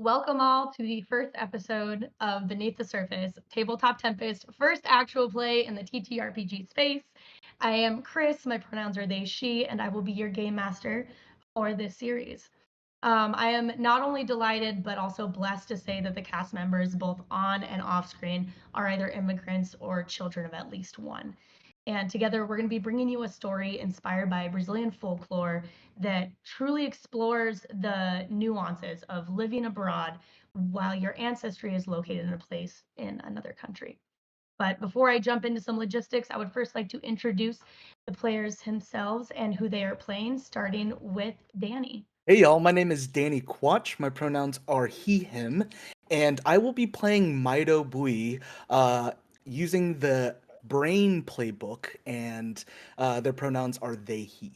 Welcome all to the first episode of Beneath the Surface, Tabletop Tempest, first actual play in the TTRPG space. I am Kris, my pronouns are they, she, and I will be your game master for this series. I am not only delighted, but also blessed to say that the cast members, both on and off screen, are either immigrants or children of at least one. And together, we're going to be bringing you a story inspired by Brazilian folklore that truly explores the nuances of living abroad while your ancestry is located in a place in another country. But before I jump into some logistics, I would first like to introduce the players themselves and who they are playing, starting with Danny. Hey y'all, my name is Danny Quach. My pronouns are he, him, and I will be playing Myto Bui using the Brain playbook, and their pronouns are they, he.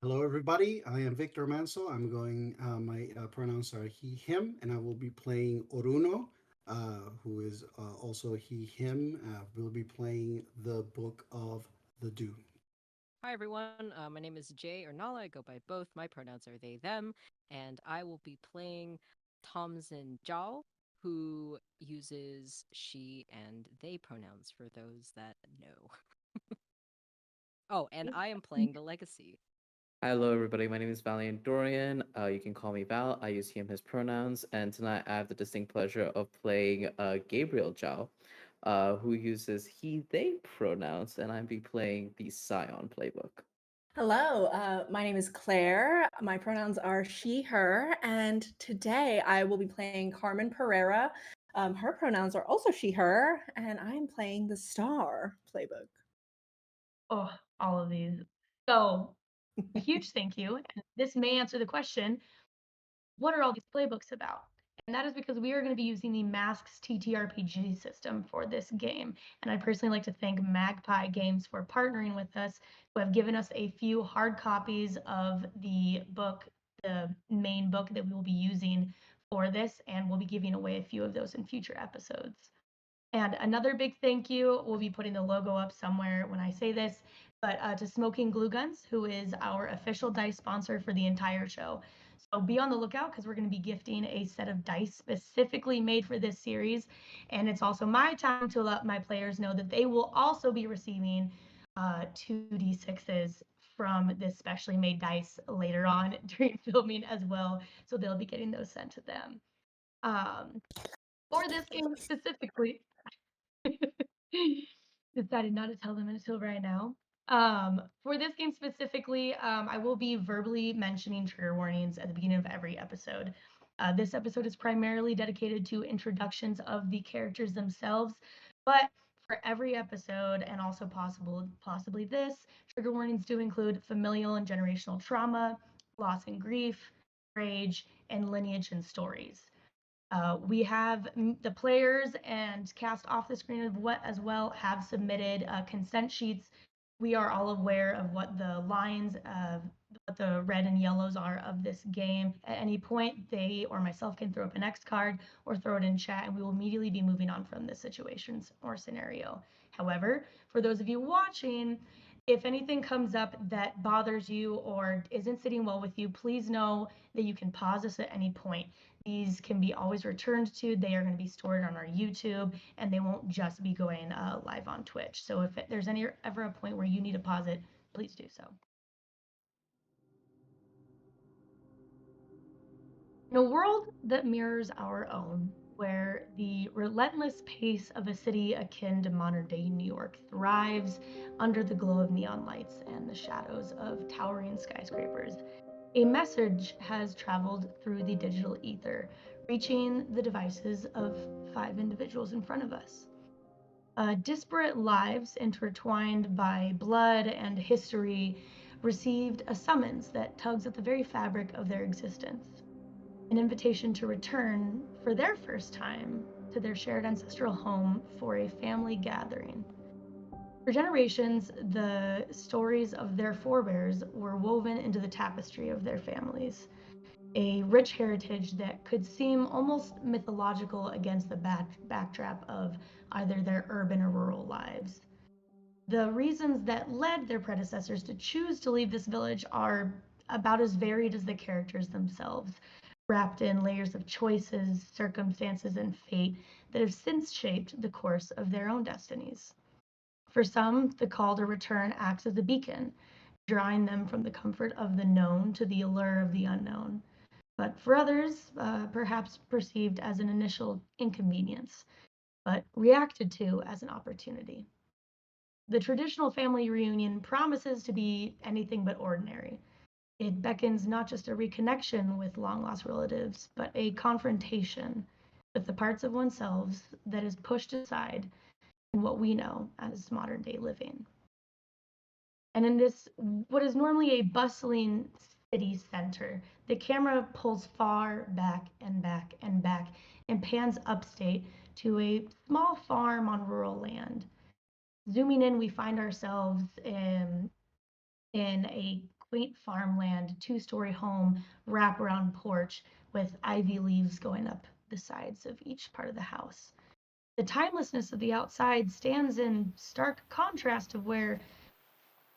Hello, everybody. I am Victor Manso. My pronouns are he, him, and I will be playing Orúno, who is also he, him. We'll be playing the Book of the Dew. Hi everyone, my name is Jay or Nala. I go by both. My pronouns are they, them, and I will be playing Tamsyn Zhao, who uses she and they pronouns for those that know. Oh, and I am playing the Legacy. Hello, everybody. My name is Valiant Dorian. You can call me Val. I use he, him, his pronouns. And tonight I have the distinct pleasure of playing Gabriel Zhao, who uses he, they pronouns. And I'll be playing the Scion playbook. Hello, my name is Clare. My pronouns are she, her, and today I will be playing Carmen Pereira. Her pronouns are also she, her, and I'm playing the Star playbook. Oh, all of these. So, a huge thank you. And this may answer the question, what are all these playbooks about? And that is because we are going to be using the Masks TTRPG system for this game. And I personally like to thank Magpie Games for partnering with us, who have given us a few hard copies of the book, the main book that we will be using for this, and we'll be giving away a few of those in future episodes. And another big thank you, we'll be putting the logo up somewhere when I say this, but to Smoking Glue Guns, who is our official dice sponsor for the entire show. So be on the lookout because we're going to be gifting a set of dice specifically made for this series. And it's also my time to let my players know that they will also be receiving 2d6s from this specially made dice later on during filming as well. So they'll be getting those sent to them. For this game specifically, decided not to tell them until right now. For this game specifically, I will be verbally mentioning trigger warnings at the beginning of every episode. This episode is primarily dedicated to introductions of the characters themselves, but for every episode, and also possibly this, trigger warnings do include familial and generational trauma, loss and grief, rage, and lineage and stories. We have the players and cast off the screen of what as well have submitted consent sheets. We are all aware of what the lines of what the red and yellows are of this game. At any point, they or myself can throw up an X card or throw it in chat, and we will immediately be moving on from this situation or scenario. However, for those of you watching, if anything comes up that bothers you or isn't sitting well with you, please know that you can pause this at any point. These can be always returned to. They are going to be stored on our YouTube, and they won't just be going live on Twitch. So if there's ever a point where you need to pause it, please do so. In a world that mirrors our own, where the relentless pace of a city akin to modern day New York thrives under the glow of neon lights and the shadows of towering skyscrapers, a message has traveled through the digital ether, reaching the devices of 5 individuals in front of us. Disparate lives intertwined by blood and history received a summons that tugs at the very fabric of their existence. An invitation to return for their first time to their shared ancestral home for a family gathering. For generations, the stories of their forebears were woven into the tapestry of their families, a rich heritage that could seem almost mythological against the backdrop of either their urban or rural lives. The reasons that led their predecessors to choose to leave this village are about as varied as the characters themselves. wrapped in layers of choices, circumstances, and fate that have since shaped the course of their own destinies. For some, the call to return acts as a beacon, drawing them from the comfort of the known to the allure of the unknown. But for others, perhaps perceived as an initial inconvenience, but reacted to as an opportunity. The traditional family reunion promises to be anything but ordinary. It beckons not just a reconnection with long lost relatives, but a confrontation with the parts of oneself that is pushed aside in what we know as modern day living. And in this, what is normally a bustling city center, the camera pulls far back and back and back and pans upstate to a small farm on rural land. Zooming in, we find ourselves in a quaint farmland, two-story home, wraparound porch with ivy leaves going up the sides of each part of the house. The timelessness of the outside stands in stark contrast to where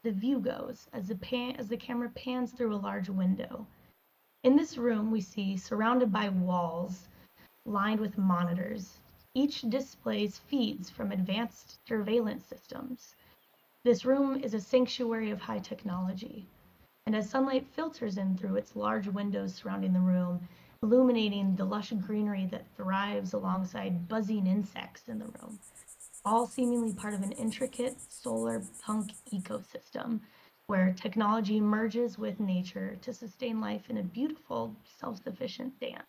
the view goes as the camera pans through a large window. In this room, we see, surrounded by walls lined with monitors. Each displays feeds from advanced surveillance systems. This room is a sanctuary of high technology, and as sunlight filters in through its large windows surrounding the room, illuminating the lush greenery that thrives alongside buzzing insects in the room, all seemingly part of an intricate solar punk ecosystem where technology merges with nature to sustain life in a beautiful, self-sufficient dance.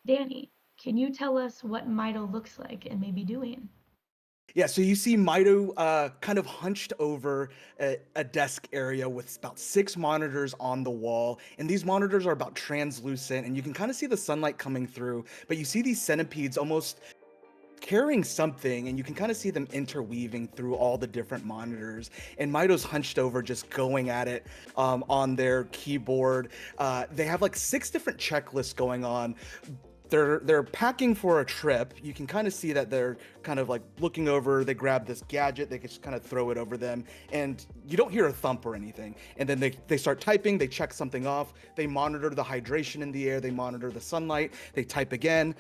Danny, can you tell us what Myto looks like and may be doing? Yeah, so you see Myto kind of hunched over a desk area with about 6 monitors on the wall, and these monitors are about translucent, and you can kind of see the sunlight coming through, but you see these centipedes almost carrying something, and you can kind of see them interweaving through all the different monitors. And Myto's hunched over, just going at it on their keyboard. They have like 6 different checklists going on. They're packing for a trip. You can kind of see that they're kind of like looking over. They grab this gadget. They just kind of throw it over them, and you don't hear a thump or anything. And then they start typing. They check something off. They monitor the hydration in the air. They monitor the sunlight. They type again.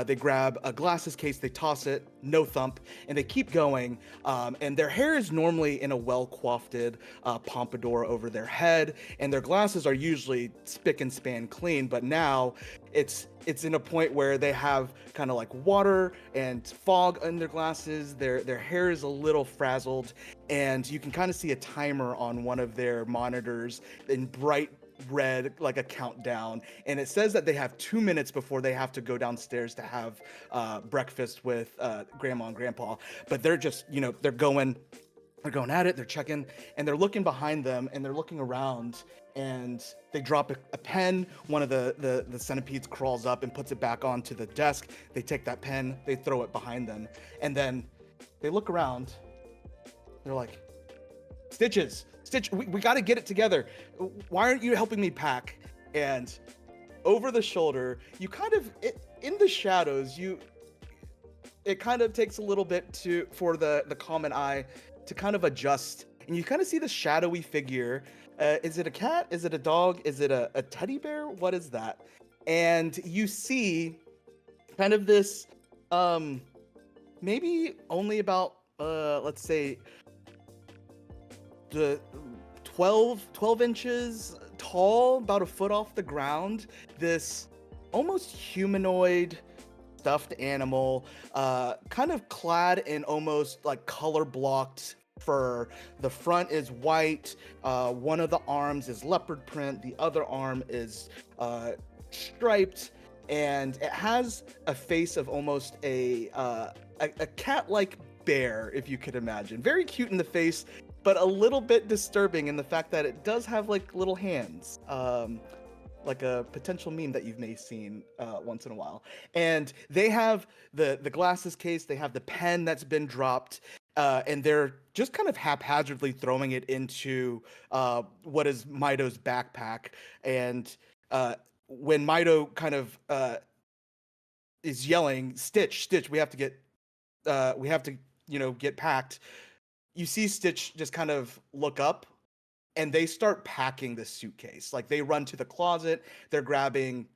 They grab a glasses case. They toss it. No thump, and they keep going. And their hair is normally in a well-coiffed pompadour over their head, and their glasses are usually spick and span clean. But now it's in a point where they have kind of like water and fog in their glasses. Their hair is a little frazzled, and you can kind of see a timer on one of their monitors in bright red, like a countdown, and it says that they have 2 minutes before they have to go downstairs to have breakfast with grandma and grandpa. But they're just, they're going at it, they're checking, and they're looking behind them, and they're looking around, and they drop a pen. One of the centipedes crawls up and puts it back onto the desk. They take that pen, they throw it behind them, and then they look around. They're like, Stitch, we got to get it together. Why aren't you helping me pack? And over the shoulder, you kind of, in the shadows, it kind of takes a little bit for the common eye to kind of adjust, and you kind of see the shadowy figure. Is it a cat? Is it a dog? Is it a teddy bear? What is that? And you see kind of this, maybe only about, let's say, the 12 inches tall, about a foot off the ground, this almost humanoid stuffed animal, kind of clad in almost like color blocked fur. The front is white. One of the arms is leopard print. The other arm is striped, and it has a face of almost a cat-like bear, if you could imagine. Very cute in the face, but a little bit disturbing in the fact that it does have like little hands. Like a potential meme that you've may seen once in a while. And they have the glasses case, they have the pen that's been dropped, and they're just kind of haphazardly throwing it into what is Myto's backpack. And when Myto kind of is yelling, Stitch, we have to get get packed. You see Stitch just kind of look up, and they start packing the suitcase. Like, they run to the closet, they're grabbing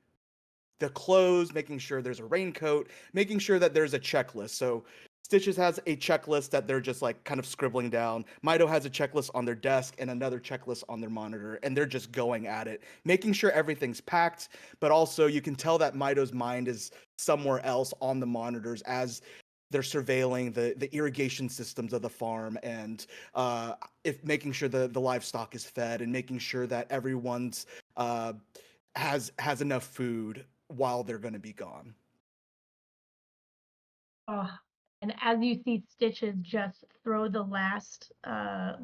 the clothes, making sure there's a raincoat, making sure that there's a checklist. So Stitches has a checklist that they're just like kind of scribbling down. Myto has a checklist on their desk and another checklist on their monitor, and they're just going at it, making sure everything's packed. But also, you can tell that Mito's mind is somewhere else on the monitors as they're surveilling the irrigation systems of the farm, and if making sure the livestock is fed and making sure that everyone's has enough food while they're going to be gone. Oh, and as you see Stitches just throw the last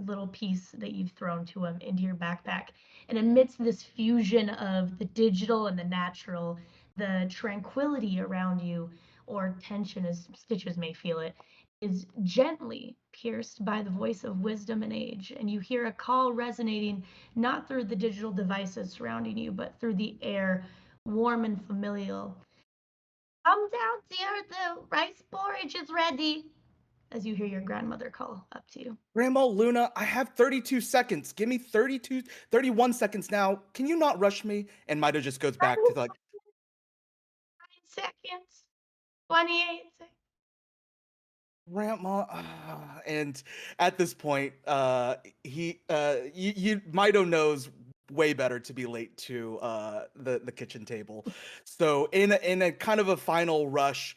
little piece that you've thrown to him into your backpack, and amidst this fusion of the digital and the natural, the tranquility around you, or tension as Stitches may feel it, is gently pierced by the voice of wisdom and age, and you hear a call resonating not through the digital devices surrounding you, but through the air, warm and familial. Come down, dear, the rice porridge is ready. As you hear your grandmother call up to you. Grandma Luna, I have 32 seconds. Give me 31 seconds now. Can you not rush me? And Myto just goes back to like 9 seconds. 28 seconds. Grandma, and at this point, Myto knows way better to be late to the kitchen table. So in a kind of a final rush,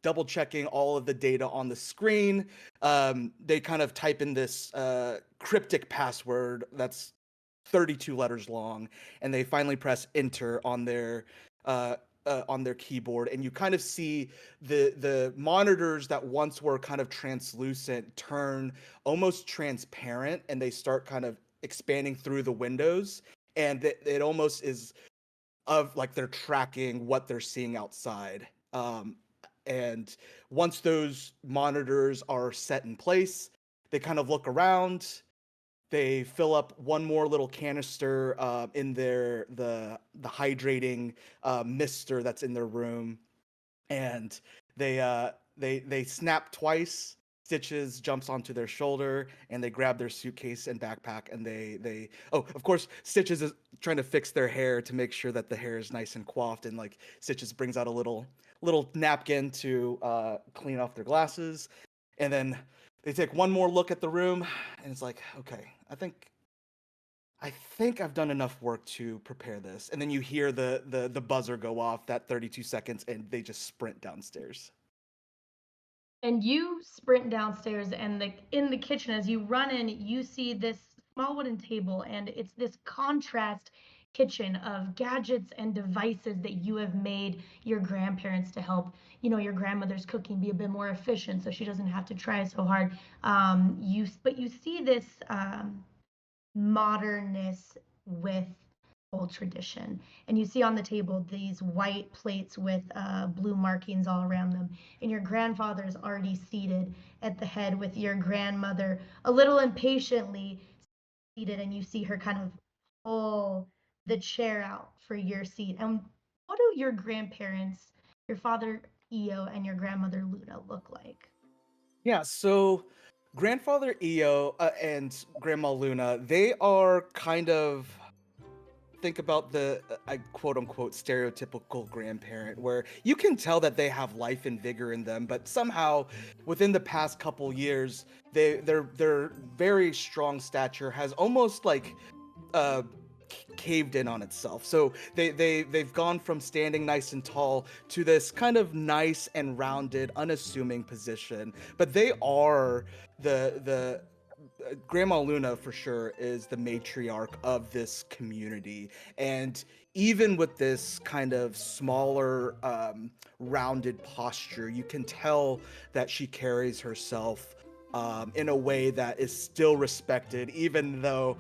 double checking all of the data on the screen, they kind of type in this cryptic password that's 32 letters long, and they finally press enter on their keyboard, and you kind of see the monitors that once were kind of translucent turn almost transparent, and they start kind of expanding through the windows, and it almost is of like they're tracking what they're seeing outside. And once those monitors are set in place, they kind of look around. They fill up one more little canister in the hydrating mister that's in their room, and they snap twice. Stitches jumps onto their shoulder, and they grab their suitcase and backpack, and they oh, of course, Stitches is trying to fix their hair to make sure that the hair is nice and coiffed, and like Stitches brings out a little napkin to clean off their glasses, and then they take one more look at the room, and it's like, okay, I think I've done enough work to prepare this. And then you hear the buzzer go off, that 32 seconds, and they just sprint downstairs. And you sprint downstairs, and in the kitchen, as you run in, you see this small wooden table, and it's this contrast kitchen of gadgets and devices that you have made your grandparents to help, your grandmother's cooking be a bit more efficient, so she doesn't have to try so hard. But you see this modernness with old tradition. And you see on the table these white plates with blue markings all around them. And your grandfather is already seated at the head with your grandmother a little impatiently seated, and you see her kind of pull the chair out for your seat. And what do your grandparents, your father Io and your grandmother Luna, look like? Yeah, so grandfather Io and grandma Luna, they are kind of, think about the I quote unquote stereotypical grandparent, where you can tell that they have life and vigor in them, but somehow within the past couple years, their very strong stature has almost like uh caved in on itself. So they've gone from standing nice and tall to this kind of nice and rounded, unassuming position. But they are the Grandma Luna for sure is the matriarch of this community, and even with this kind of smaller, rounded posture, you can tell that she carries herself in a way that is still respected, even though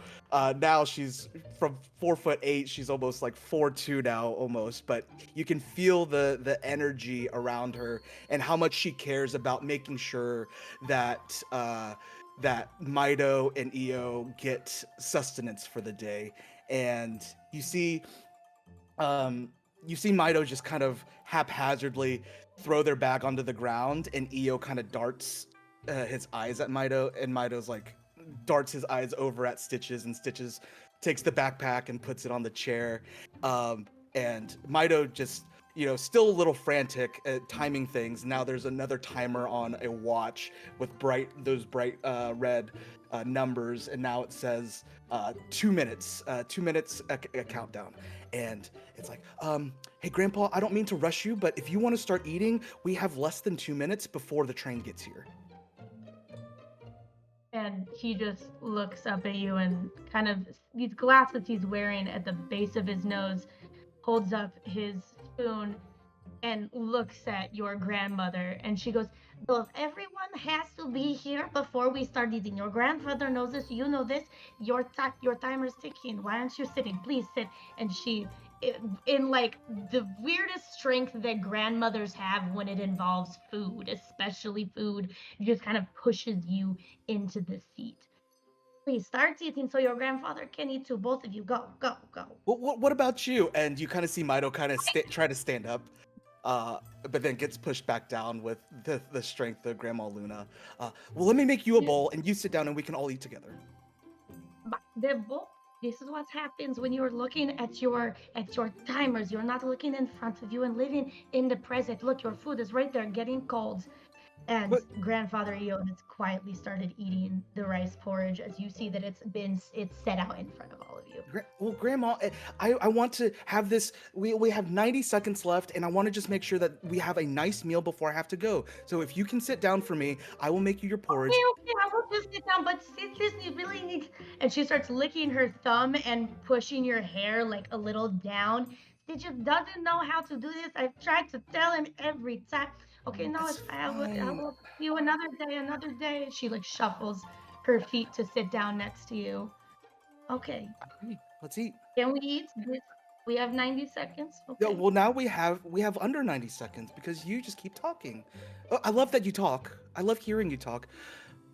now she's from 4'8", she's almost like 4'2" now, almost. But you can feel the energy around her and how much she cares about making sure that that Myto and Io get sustenance for the day. And you see Myto just kind of haphazardly throw their bag onto the ground, and Io kind of darts his eyes at Myto, and Mito's like darts his eyes over at Stitches, and Stitches takes the backpack and puts it on the chair. And Myto just still a little frantic at timing things. Now there's another timer on a watch with those bright red numbers, and now it says 2 minutes, 2 minutes a countdown. And it's like, hey, Grandpa, I don't mean to rush you, but if you want to start eating, we have less than 2 minutes before the train gets here. And he just looks up at you and kind of these glasses he's wearing at the base of his nose, holds up his spoon and looks at your grandmother, and she goes, "Does everyone has to be here before we start eating? Your grandfather knows this. You know this. Your timer's ticking. Why aren't you sitting? Please sit." And she, in like the weirdest strength that grandmothers have when it involves food, especially food, just kind of pushes you into the seat. "Please start eating so your grandfather can eat too. Both of you, go, go, go." What about you? And you kind of see Myto kind of try to stand up, but then gets pushed back down with the strength of Grandma Luna. Well, let me make you a bowl, and you sit down, and we can all eat together. This is what happens when you're looking at your timers. You're not looking in front of you and living in the present. Look, your food is right there, getting cold. And Grandfather Eon has quietly started eating the rice porridge as you see that it's set out in front of all of you. Well, Grandma, I want to have this. We have 90 seconds left, and I want to just make sure that we have a nice meal before I have to go. So if you can sit down for me, I will make you your porridge. Okay, I will just sit down, but listen, you really need. And she starts licking her thumb and pushing your hair like a little down. He just doesn't know how to do this. I've tried to tell him every time. Okay, no, it's fine. I will see you another day. She like shuffles her feet to sit down next to you. Okay. Let's eat. Can we eat? We have 90 seconds. Okay. No, well, now we have under 90 seconds because you just keep talking. I love that you talk. I love hearing you talk.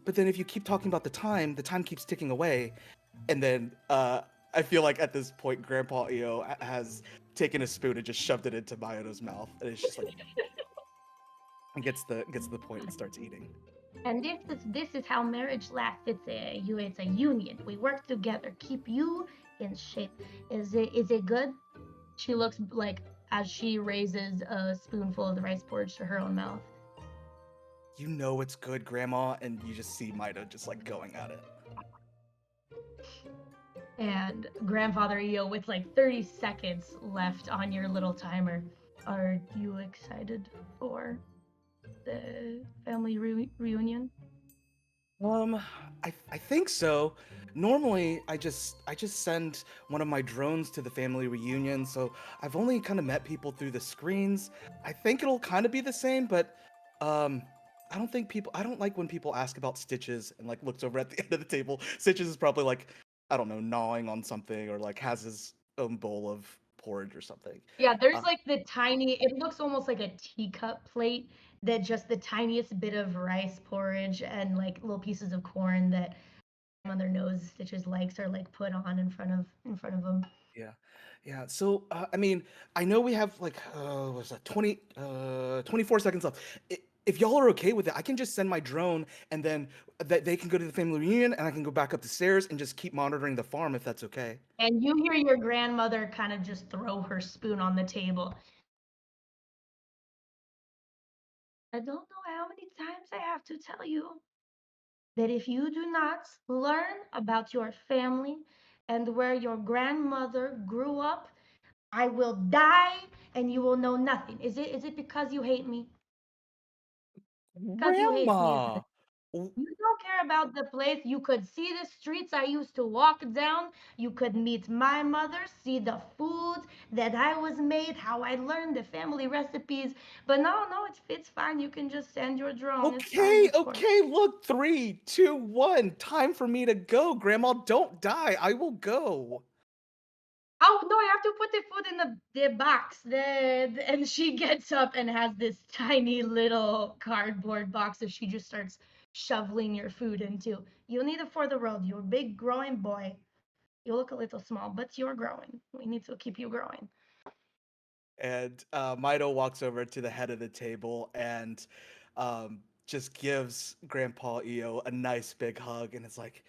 But then if you keep talking about the time keeps ticking away. And then I feel like at this point, Grandpa EO has taken a spoon and just shoved it into Myto's mouth. And it's just like, and gets the point and starts eating. And this is how marriage lasts. It's a union. We work together, keep you in shape. Is it good? She looks like as she raises a spoonful of the rice porridge to her own mouth. You know it's good, Grandma, and you just see Myto just like going at it. And Grandfather EO, with like 30 seconds left on your little timer, are you excited for the family reunion? I think so. Normally, I just send one of my drones to the family reunion, so I've only kind of met people through the screens. I think it'll kind of be the same, but I don't like when people ask about Stitches and like looks over at the end of the table. Stitches is probably like, I don't know, gnawing on something or like has his own bowl of porridge or something. Yeah, there's like the tiny, it looks almost like a teacup plate that just the tiniest bit of rice porridge and like little pieces of corn that mother knows Stitches likes are like put on in front of them. Yeah. So I mean, I know we have like what's that 24 seconds left. If y'all are okay with it, I can just send my drone and then they can go to the family reunion and I can go back up the stairs and just keep monitoring the farm if that's okay. And you hear your grandmother kind of just throw her spoon on the table. I don't know how many times I have to tell you that if you do not learn about your family and where your grandmother grew up, I will die and you will know nothing. Is it because you hate me? Because you hate me, isn't Grandma. it? You don't care about the place. You could see the streets I used to walk down. You could meet my mother, see the food that I was made, how I learned the family recipes. But no, it's fine. You can just send your drone. It's fine. Okay, look, 3, 2, 1. Time for me to go. Grandma, don't die. I will go. Oh no, I have to put the food in the box. And she gets up and has this tiny little cardboard box that she just starts shoveling your food into. You need it for the road. You're a big growing boy. You look a little small, but you're growing. We need to keep you growing. And Myto walks over to the head of the table and just gives Grandpa EO a nice big hug and it's like,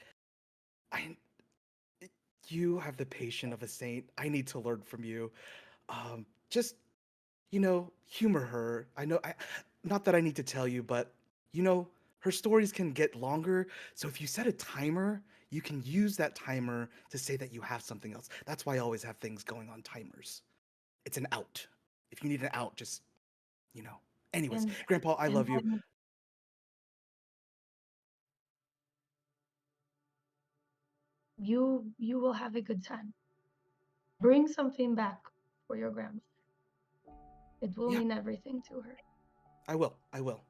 you have the patience of a saint. I need to learn from you. Just humor her. Not that I need to tell you, but her stories can get longer. So if you set a timer, you can use that timer to say that you have something else. That's why I always have things going on timers. It's an out. If you need an out, just, you know. Anyways, And Grandpa, I and love you. then you will have a good time. Bring something back for your grandma. It will Yeah, mean everything to her. I will. I will.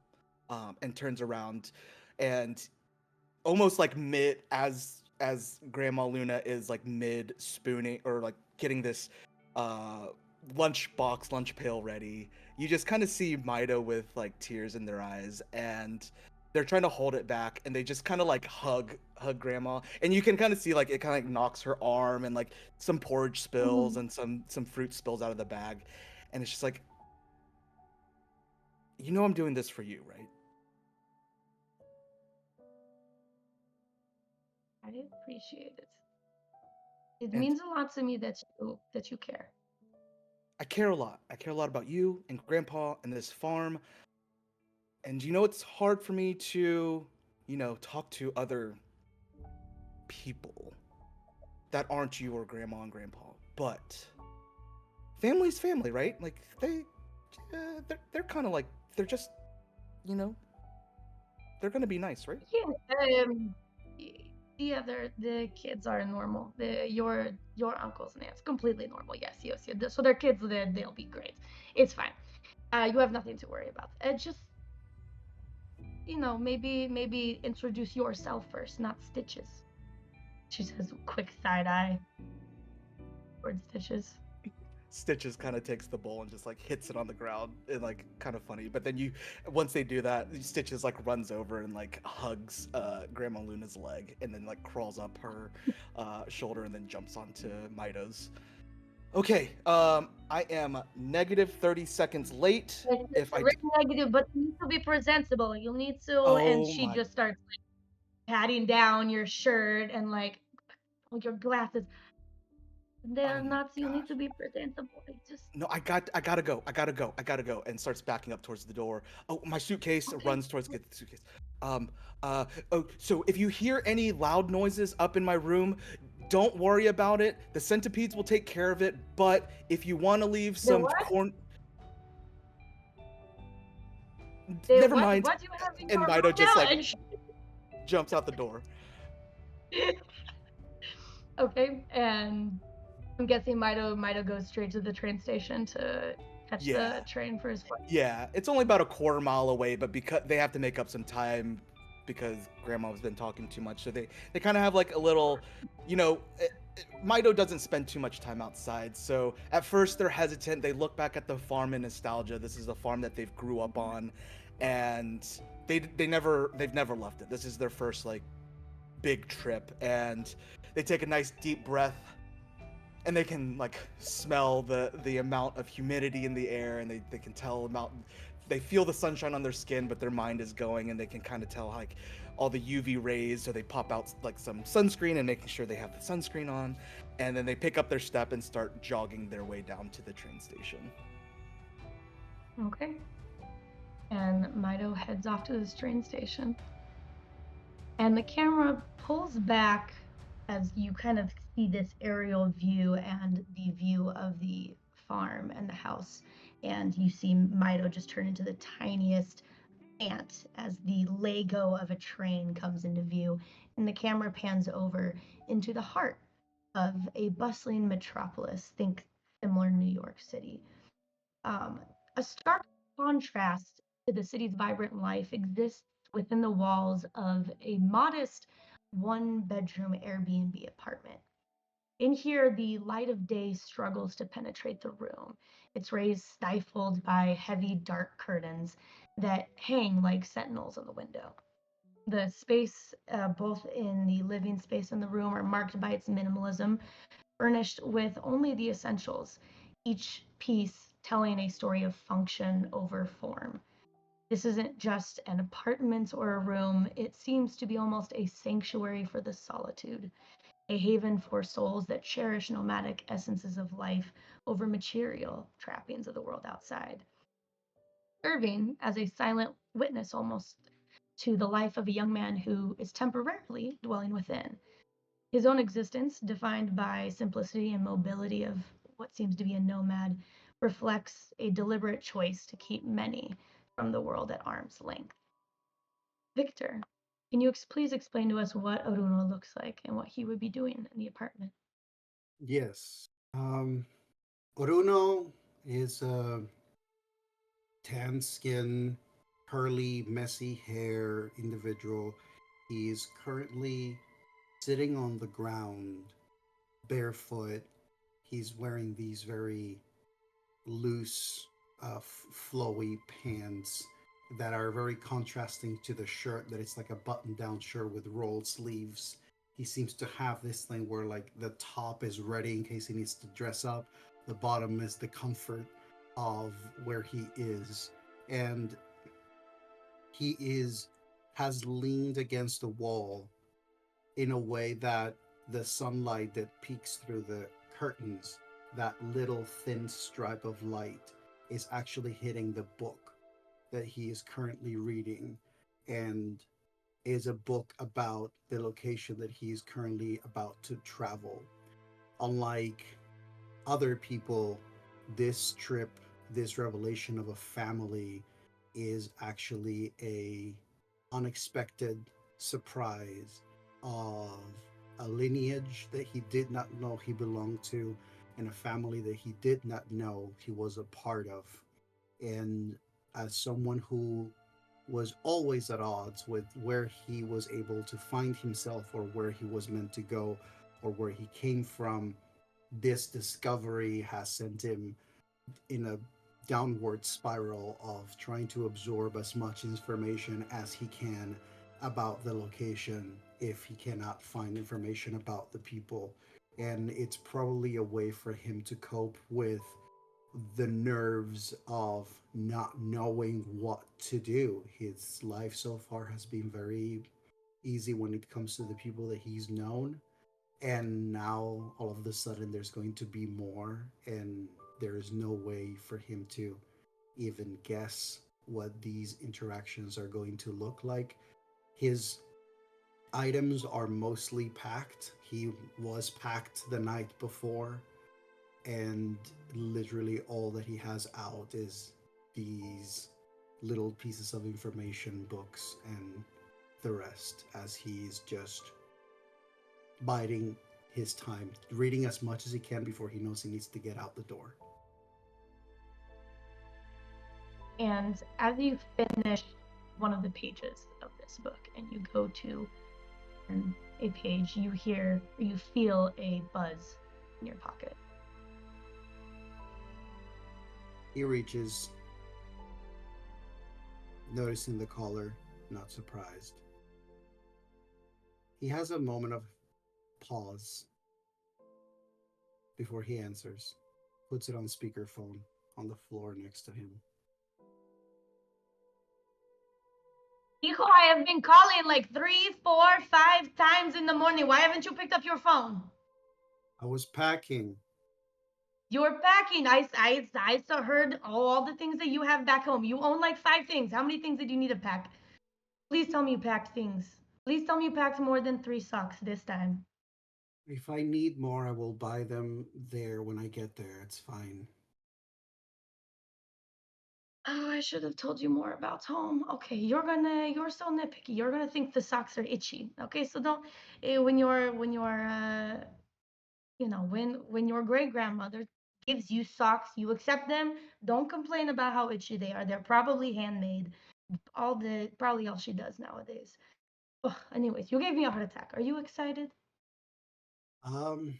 And turns around and almost like mid as Grandma Luna is like mid spooning or like getting this uh lunch pail ready. You just kind of see Myto with like tears in their eyes, and they're trying to hold it back, and they just kind of like hug Grandma, and you can kind of see like it kind of like knocks her arm, and like some porridge spills Mhm. and some fruit spills out of the bag, and it's just like, I'm doing this for you, right? I appreciate it. It And means a lot to me that you care. I care a lot. I care a lot about you and Grandpa and this farm. And it's hard for me to, talk to other people that aren't you or Grandma and Grandpa. But family's family, right? Like they're kind of like they're just, you know, they're gonna be nice, right? Yeah. The kids are normal. Your uncles and aunts completely normal. Yes, yes, yes. So their kids, they'll be great. It's fine. You have nothing to worry about. Just maybe introduce yourself first, not Stitches. She says, quick side eye towards Stitches. Stitches kind of takes the bowl and just like hits it on the ground and like kind of funny. But then once they do that, Stitches like runs over and like hugs Grandma Luna's leg and then like crawls up her shoulder and then jumps onto Myto's. Okay, I am negative 30 seconds late. It's If I, really negative, but you need to be presentable. You need to, and oh she my, just starts like, patting down your shirt and like your glasses. oh They're my not. You need gosh. to be presentable. Like, just No, I gotta go. I gotta go. I gotta go. And starts backing up towards the door. Oh, my suitcase okay. runs towards get the suitcase. Um, so if you hear any loud noises up in my room, don't worry about it. The centipedes will take care of it. But if you want to leave The some what? corn, The never what? mind. What do you have in And your Mido room just now? like And jumps out the door. okay, and I'm guessing Mido goes straight to the train station to catch Yeah. the train for his flight. Yeah, it's only about a quarter mile away, but because they have to make up some time because Grandma's been talking too much, so they kind of have like a little, Mido doesn't spend too much time outside, so at first they're hesitant. They look back at the farm in nostalgia. This is a farm that they've grew up on, and they've never left it. This is their first like big trip, and they take a nice deep breath and they can like smell the amount of humidity in the air, and they can tell about they feel the sunshine on their skin, but their mind is going, and they can kind of tell like all the UV rays, so they pop out like some sunscreen and making sure they have the sunscreen on, and then they pick up their step and start jogging their way down to the train station. Okay. And Mido heads off to this train station. And the camera pulls back as you kind of see this aerial view and the view of the farm and the house. And you see Mido just turn into the tiniest ant as the Lego of a train comes into view. And the camera pans over into the heart of a bustling metropolis. Think similar New York City. Um, a stark contrast to the city's vibrant life exists within the walls of a modest one-bedroom Airbnb apartment. In here, the light of day struggles to penetrate the room, its rays stifled by heavy, dark curtains that hang like sentinels on the window. The space, both in the living space and the room, are marked by its minimalism, furnished with only the essentials, each piece telling a story of function over form. This isn't just an apartment or a room, it seems to be almost a sanctuary for the solitude. a haven for souls that cherish nomadic essences of life over material trappings of the world outside. Serving as a silent witness almost to the life of a young man who is temporarily dwelling within. His own existence, defined by simplicity and mobility of what seems to be a nomad, reflects a deliberate choice to keep many from the world at arm's length. Victor, can you please explain to us what Orúno looks like and what he would be doing in the apartment? Yes. Orúno is a tan skin, curly, messy hair individual. He's currently sitting on the ground, barefoot. He's wearing these very loose, flowy pants that are very contrasting to the shirt that it's like a button-down shirt with rolled sleeves. He seems to have this thing where like the top is ready in case he needs to dress up. The bottom is the comfort of where he is, and he is has leaned against the wall in a way that the sunlight that peeks through the curtains, that little thin stripe of light, is actually hitting the book that he is currently reading, and is a book about the location that he is currently about to travel. Unlike other people, this trip, this revelation of a family is actually a unexpected surprise of a lineage that he did not know he belonged to, and a family that he did not know he was a part of. And as someone who was always at odds with where he was able to find himself or where he was meant to go or where he came from, this discovery has sent him in a downward spiral of trying to absorb as much information as he can about the location if he cannot find information about the people. And it's probably a way for him to cope with the nerves of not knowing what to do. His life so far has been very easy when it comes to the people that he's known, and now all of a sudden there's going to be more, and there is no way for him to even guess what these interactions are going to look like. His items are mostly packed. He was packed the night before, and literally all that he has out is these little pieces of information, books, and the rest, as he's just biding his time, reading as much as he can before he knows he needs to get out the door. And as you finish one of the pages of this book and you go to a page, you hear or you feel a buzz in your pocket. He reaches, noticing the caller, not surprised. He has a moment of pause before he answers, puts it on speakerphone on the floor next to him. Hijo, I have been calling like 3, 4, 5 times in the morning. Why haven't you picked up your phone? I was packing. You're packing. I heard all the things that you have back home. You own like 5 things. How many things did you need to pack? Please tell me you packed things. Please tell me you packed more than 3 socks this time. If I need more, I will buy them there when I get there. It's fine. Oh, I should have told you more about home. Okay, you're so nitpicky. You're gonna think the socks are itchy. Okay, so don't when when your great grandmother gives you socks, you accept them. Don't complain about how itchy they are. They're probably handmade. Probably all she does nowadays. Ugh, anyways, you gave me a heart attack. Are you excited? Um,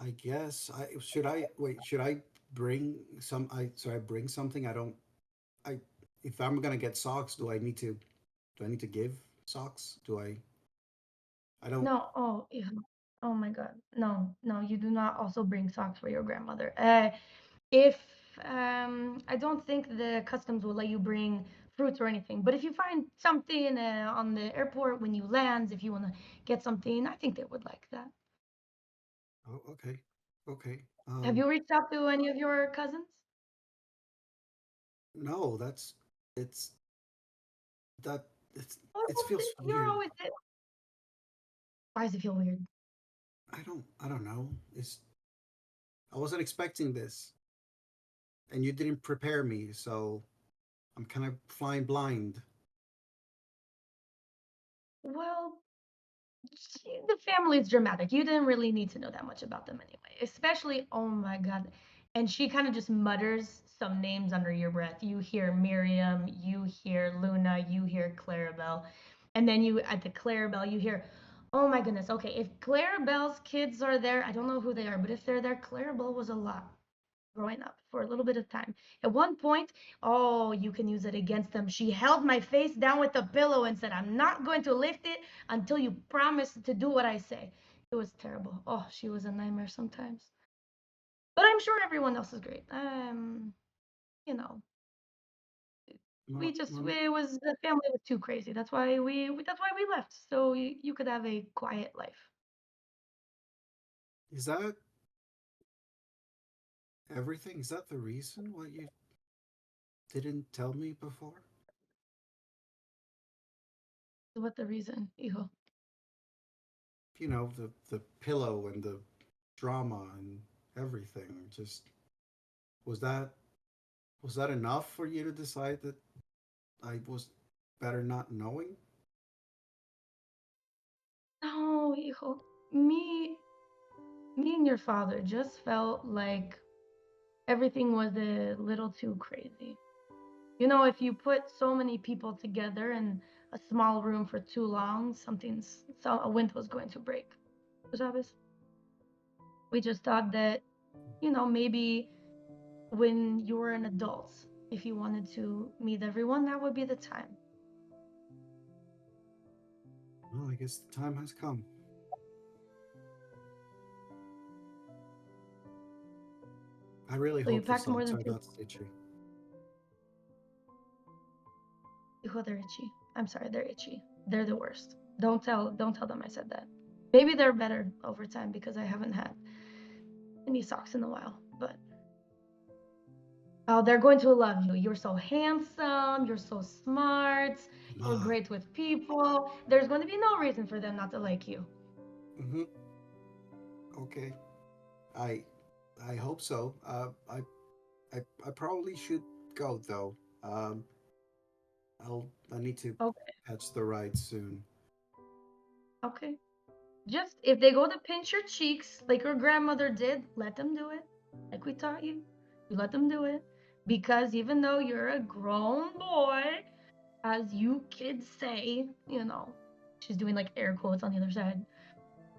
I guess I should I wait. Should I bring some? I bring something. I don't. I if I'm gonna get socks, do I need to? Do I need to give socks? Do I? I don't. No. Oh, yeah. Oh my God. No, no, you do not also bring socks for your grandmother. If I don't think the customs will let you bring fruits or anything, but if you find something on the airport when you land, if you want to get something, I think they would like that. Oh, okay. Okay. Have you reached out to any of your cousins? No, it's that Oh, it feels you're weird. always there. Why does it feel weird? I don't know. I wasn't expecting this, and you didn't prepare me, so I'm kind of flying blind. Well, the family's dramatic. You didn't really need to know that much about them anyway. Especially, oh my god. And she kind of just mutters some names under your breath. You hear Miriam, you hear Luna, you hear Clarabelle. And then you at the Clarabelle, you hear, oh my goodness, okay, if Clarabelle's kids are there, I don't know who they are, but if they're there, Clarabelle was a lot growing up for a little bit of time. At one point, oh, you can use it against them. She held my face down with the pillow and said, I'm not going to lift it until you promise to do what I say. It was terrible. Oh, she was a nightmare sometimes. But I'm sure everyone else is great. You know, it was the family was too crazy. That's why we left. So you could have a quiet life. Is that everything? Is that the reason why you didn't tell me before? What the reason, hijo? You know, the pillow and the drama and everything. Just was that was that enough for you to decide that I was better not knowing? No, hijo. Me me and your father just felt like everything was a little too crazy. You know, if you put so many people together in a small room for too long, a wind was going to break. ¿Sabes? We just thought that, maybe when you were an adult, if you wanted to meet everyone, that would be the time. Well, I guess the time has come. I really So you hope the packed more socks than are two. not stitchy. Hijo, they're itchy. I'm sorry, they're itchy. They're the worst. Don't tell them I said that. Maybe they're better over time because I haven't had any socks in a while, but oh, they're going to love you. You're so handsome, you're so smart, you're Ma. great with people. There's going to be no reason for them not to like you. Mm-hmm. Okay. I I hope so. I probably should go though. I need to Okay, catch the ride soon. okay. Just if they go to pinch your cheeks like your grandmother did, let them do it. Like we taught you. You let them do it. Because even though you're a grown boy, as you kids say, she's doing like air quotes on the other side.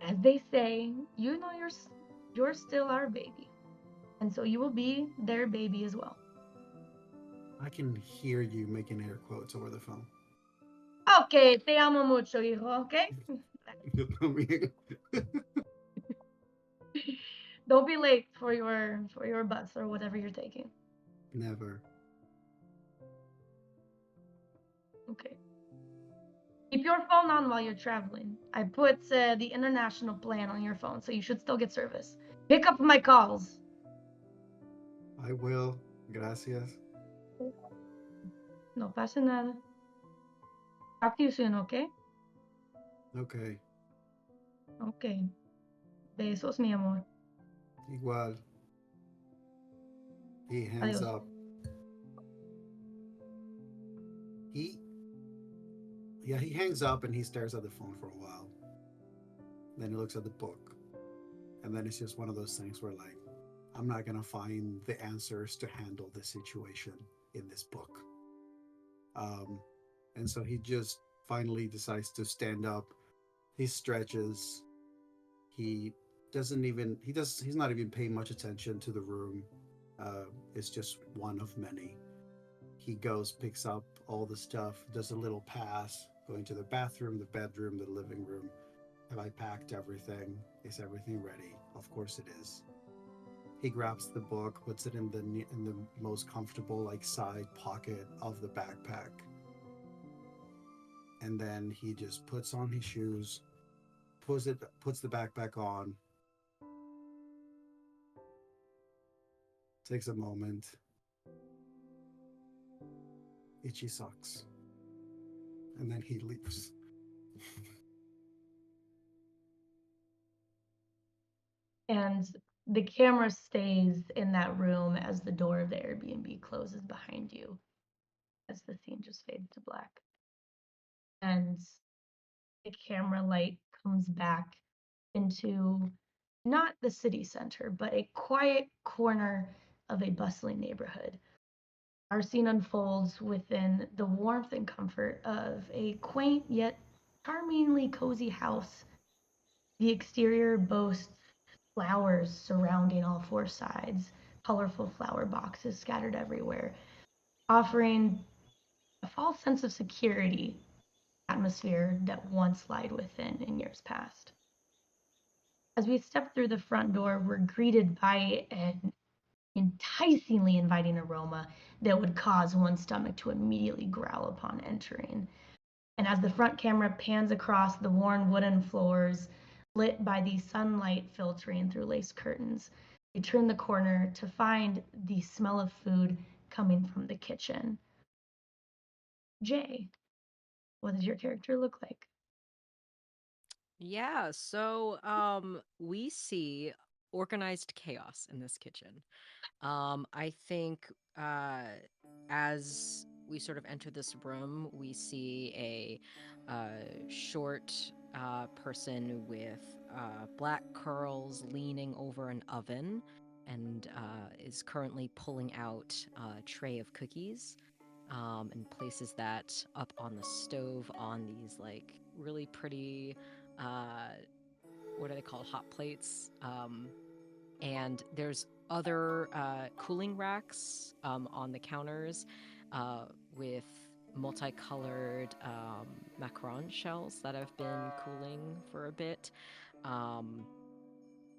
As they say, you're still our baby. And so you will be their baby as well. I can hear you making air quotes over the phone. Okay, te amo mucho, hijo, okay? Don't be late for your bus or whatever you're taking. Never. Okay. Keep your phone on while you're traveling. I put the international plan on your phone, so you should still get service. Pick up my calls. I will. Gracias. No pasa nada. Talk to you soon, okay? Okay. Okay. Besos, mi amor. Igual. He hangs Adiós. up. He Yeah, he hangs up and he stares at the phone for a while. Then he looks at the book. And then it's just one of those things where like I'm not gonna find the answers to handle the situation in this book. Um, and so he just finally decides to stand up. He stretches. He he's not even paying much attention to the room. It's just one of many. He goes, picks up all the stuff, does a little pass, going to the bathroom, the bedroom, the living room. Have I packed everything? Is everything ready? Of course it is. He grabs the book, puts it in the most comfortable like side pocket of the backpack, and then he just puts on his shoes, puts the backpack on, takes a moment. Itchy socks. And then he leaves. And the camera stays in that room as the door of the Airbnb closes behind you, as the scene just fades to black. And the camera light comes back into not the city center, but a quiet corner of a bustling neighborhood. Our scene unfolds within the warmth and comfort of a quaint yet charmingly cozy house. The exterior boasts flowers surrounding all four sides, colorful flower boxes scattered everywhere, offering a false sense of security atmosphere that once lied within in years past. As we step through the front door, we're greeted by an enticingly inviting aroma that would cause one's stomach to immediately growl upon entering. And as the front camera pans across the worn wooden floors, lit by the sunlight filtering through lace curtains, we turn the corner to find the smell of food coming from the kitchen. Jay, what does your character look like? Yeah, so we see organized chaos in this kitchen. I think as we sort of enter this room, we see a short person with black curls leaning over an oven and is currently pulling out a tray of cookies and places that up on the stove on these like really pretty, uh, what are they called? Hot plates. And there's other cooling racks on the counters with multicolored macaron shells that have been cooling for a bit. Um,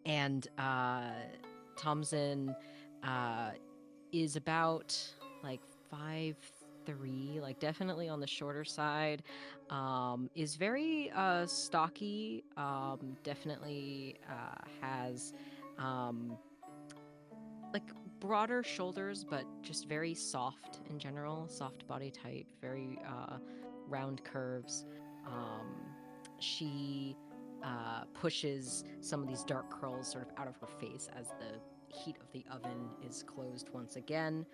and Tamsyn is about like 5'3", like definitely on the shorter side. Is very stocky. Definitely has like broader shoulders, but just very soft in general. Soft body type, very round curves. She pushes some of these dark curls sort of out of her face as the heat of the oven is closed once again.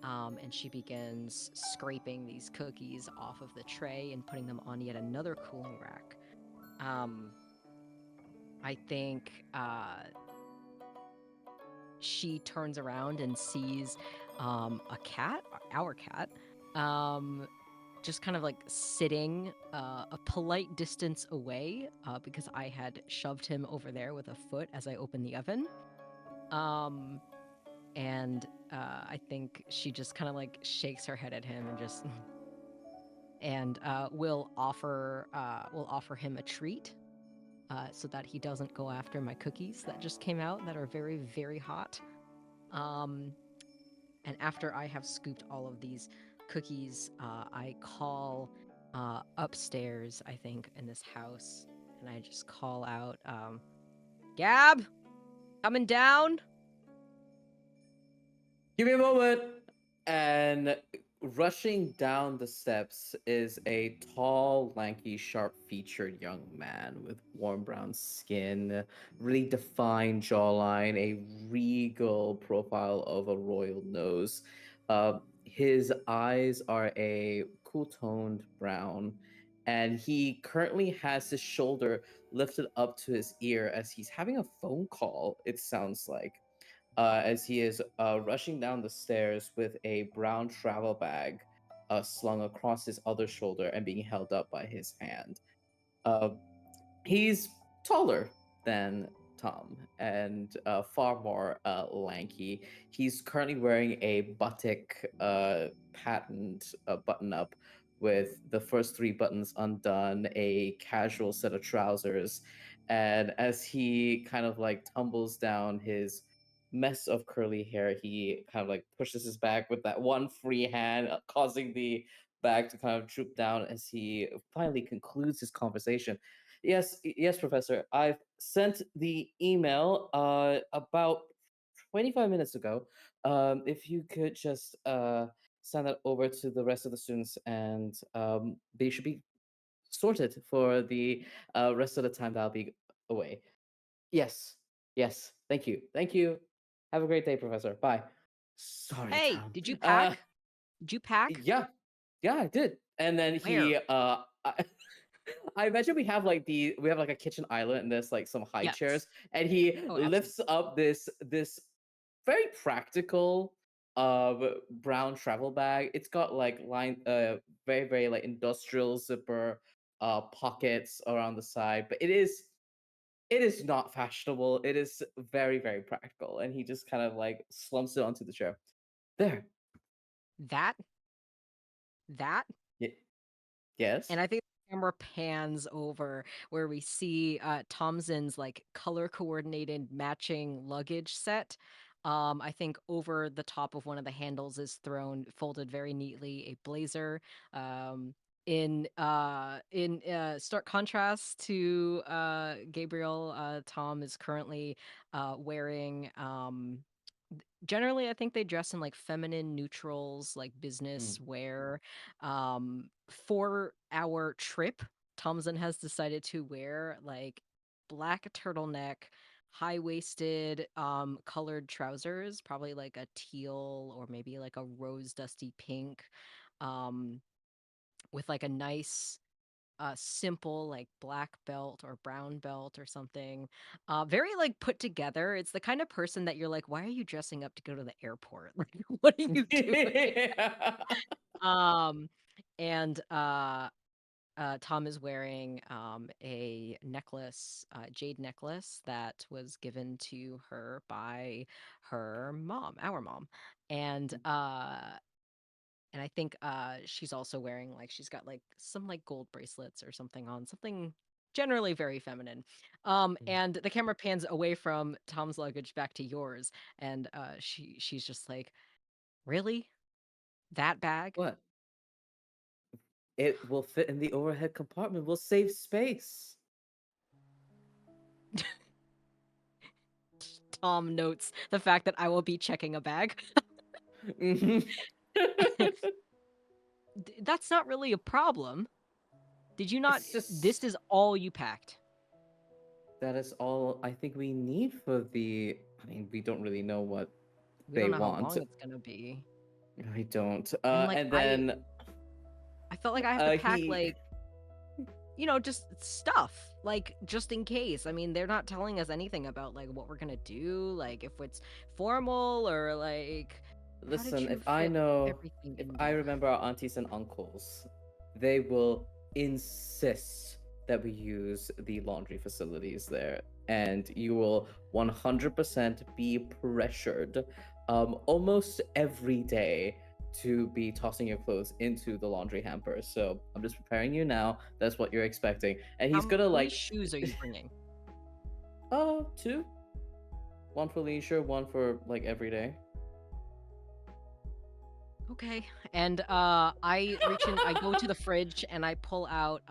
And she begins scraping these cookies off of the tray and putting them on yet another cooling rack. I think she turns around and sees a cat, our cat, just kind of like sitting a polite distance away because I had shoved him over there with a foot as I opened the oven. And I think she just kind of like shakes her head at him and just and will offer him a treat so that he doesn't go after my cookies that just came out that are very, very hot. And after I have scooped all of these cookies, I call upstairs, I think, in this house, and I just call out, Gab, coming down? Give me a moment. And rushing down the steps is a tall, lanky, sharp-featured young man with warm brown skin, really defined jawline, a regal profile of a royal nose. His eyes are a cool-toned brown, and he currently has his shoulder lifted up to his ear as he's having a phone call, it sounds like, as he is rushing down the stairs with a brown travel bag slung across his other shoulder and being held up by his hand. Uh, he's taller than Tom and far more lanky. He's currently wearing a batik patterned button up with the first three buttons undone, a casual set of trousers. And as he kind of like tumbles down his mess of curly hair, he kind of like pushes his bag with that one free hand, causing the bag to kind of droop down as he finally concludes his conversation. Yes, Professor. I've sent the email about 25 minutes ago. if you could just send that over to the rest of the students, and they should be sorted for the rest of the time that I'll be away. Yes, yes. Thank you, thank you. Have a great day, Professor. Bye. Sorry, Hey, Tom. did you pack? Did you pack? Yeah, yeah, I did. And then Where? I imagine we have like a kitchen island and there's like some high Yes. chairs, and he Oh, lifts up this very practical brown travel bag. It's got like very very like industrial zipper pockets around the side, but it is not fashionable. It is very very practical, and he just kind of like slumps it onto the chair. There. That? That? Y- yes. And I think the camera pans over where we see Tamsyn's like color coordinated matching luggage set. I think over the top of one of the handles is thrown, folded very neatly, a blazer. Um, in stark contrast to Gabriel, Tom is currently wearing generally, I think they dress in like feminine neutrals, like business wear. For our trip, Thompson has decided to wear like black turtleneck, high-waisted, colored trousers, probably like a teal or maybe like a rose dusty pink, um, with like a nice simple like black belt or brown belt or something. Very like put together. It's the kind of person that you're like, why are you dressing up to go to the airport? Like, what are you doing? Um, and Tom is wearing a necklace, jade necklace that was given to her by her mom, our mom, and I think she's also wearing like she's got like some like gold bracelets or something on, something generally very feminine. And the camera pans away from Tom's luggage back to yours, and she's just like, really? That bag? What? It will fit in the overhead compartment. We'll save space. Tom notes the fact that I will be checking a bag. Mhm. That's not really a problem. Did you not? It's This just is all you packed. that is all I think we need for the. I mean, we don't really know what We don't they know how want. long it's gonna be. I don't. And like And then I felt like I have to pack he. like just stuff, like just in case. I mean, they're not telling us anything about like what we're gonna do, like if it's formal or like how did Listen, you fit everything if in I there? remember our aunties and uncles, they will insist that we use the laundry facilities there, and you will 100% be pressured, almost every day to be tossing your clothes into the laundry hamper. So I'm just preparing you now. That's what you're expecting, and he's gonna How many like, shoes are you bringing? two, one for leisure, one for like every day. Okay. And I reach in, I go to the fridge and I pull out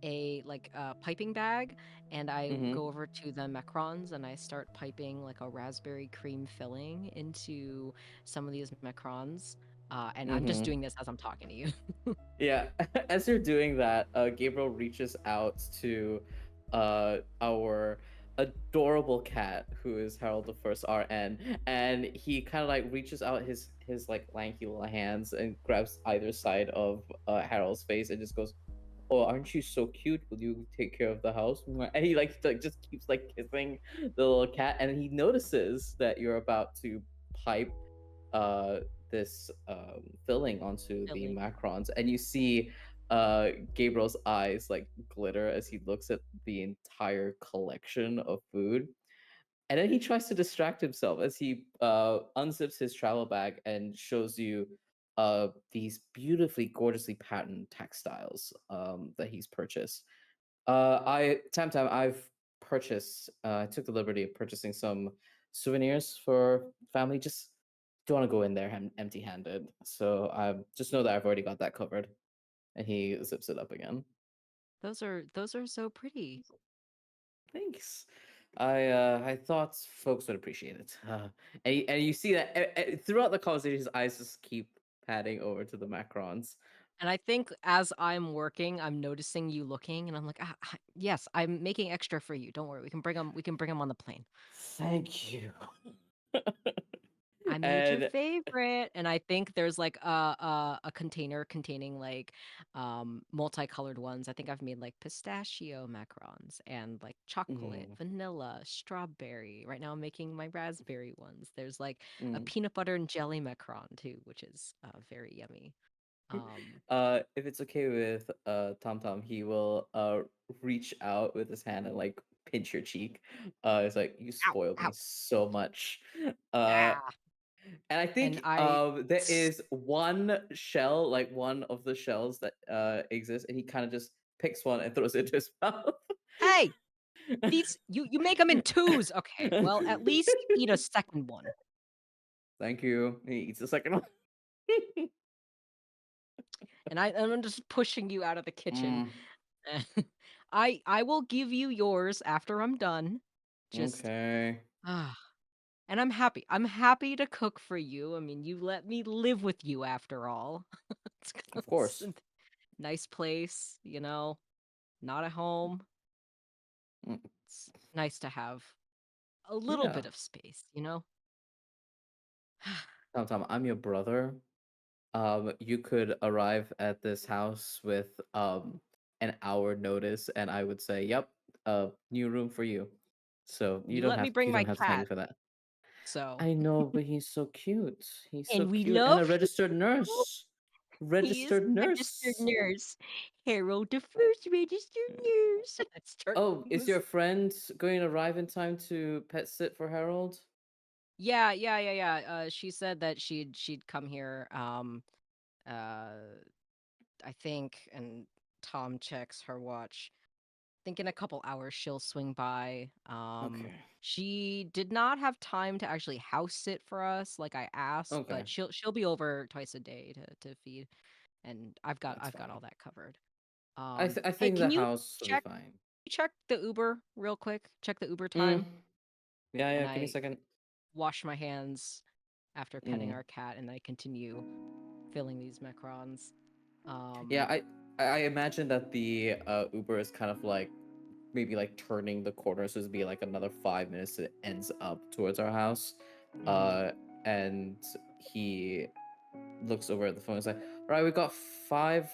a like piping bag, and I Mm-hmm. go over to the macarons and I start piping like a raspberry cream filling into some of these macarons. And I'm just Mm-hmm. doing this as I'm talking to you. Yeah, as you're doing that, Gabriel reaches out to our adorable cat, who is Harold the First RN, and he kind of like reaches out his like lanky little hands and grabs either side of Harold's face and just goes, "Oh, aren't you so cute? Will you take care of the house?" And he like just keeps like kissing the little cat, and he notices that you're about to pipe uh this filling onto the Filling. macrons, and you see Gabriel's eyes like glitter as he looks at the entire collection of food, and then he tries to distract himself as he unzips his travel bag and shows you these beautifully gorgeously patterned textiles that he's purchased. I've purchased. I took the liberty of purchasing some souvenirs for family. Just don't want to go in there empty-handed. So I just know that I've already got that covered. And he zips it up again. Those are so pretty. Thanks. I thought folks would appreciate it. And you see that throughout the conversation, his eyes just keep padding over to the macrons. And I think as I'm working, I'm noticing you looking, and I'm like, yes, I'm making extra for you. Don't worry, we can bring them. We can bring them on the plane. Thank you. I made your And favorite, and I think there's like a container containing like multicolored ones. I think I've made like pistachio macarons and like chocolate, mm, vanilla, strawberry. Right now I'm making my raspberry ones. There's like a mm. peanut butter and jelly macaron too, which is very yummy. Um, If it's okay with Tom Tom, he will reach out with his hand and like pinch your cheek. It's like you ow, spoil me ow, so much. Uh, ah, and I and think I. there is one shell, like one of the shells that exists, and he kind of just picks one and throws it into his mouth. Hey, these you make them in twos. Okay, well at least eat a second one. Thank you. He eats the second one. And I'm just pushing you out of the kitchen. Mm, I will give you yours after I'm done. Just okay. ah, and I'm happy. I'm happy to cook for you. I mean, you let me live with you after all. Of It's course. a nice place, not at home. Mm, It's nice to have a little yeah. bit of space. Tom Tom, I'm your brother. You could arrive at this house with an hour notice, and I would say, "Yep, new room for you." So You let me bring you my don't have to thank me cat, for that. so I know, but he's so cute. He's so and we cute, and love a him. registered nurse. He is Registered registered nurse. nurse. Harold, the first registered nurse. Let's start. Oh, is your friend going to arrive in time to pet sit for Harold? Yeah. She said that she'd come here. Uh, I think, and Tom checks her watch. I think in a couple hours she'll swing by. Okay. She did not have time to actually house sit for us, like I asked, Okay, but she'll be over twice a day to feed, and that's I've got fine. all that covered. I Hey, think the can you house will be check fine. check the Uber real quick? Check the Uber Mm. time, Yeah, and yeah. Give me a I second. wash my hands after petting Mm. our cat, and I continue filling these macarons. Yeah, Um, I imagine that the Uber is kind of like maybe like turning the corner, so it'd be like another 5 minutes till it ends up towards our house. mhm. Uh, and he looks over at the phone and is like, "All right, we got 5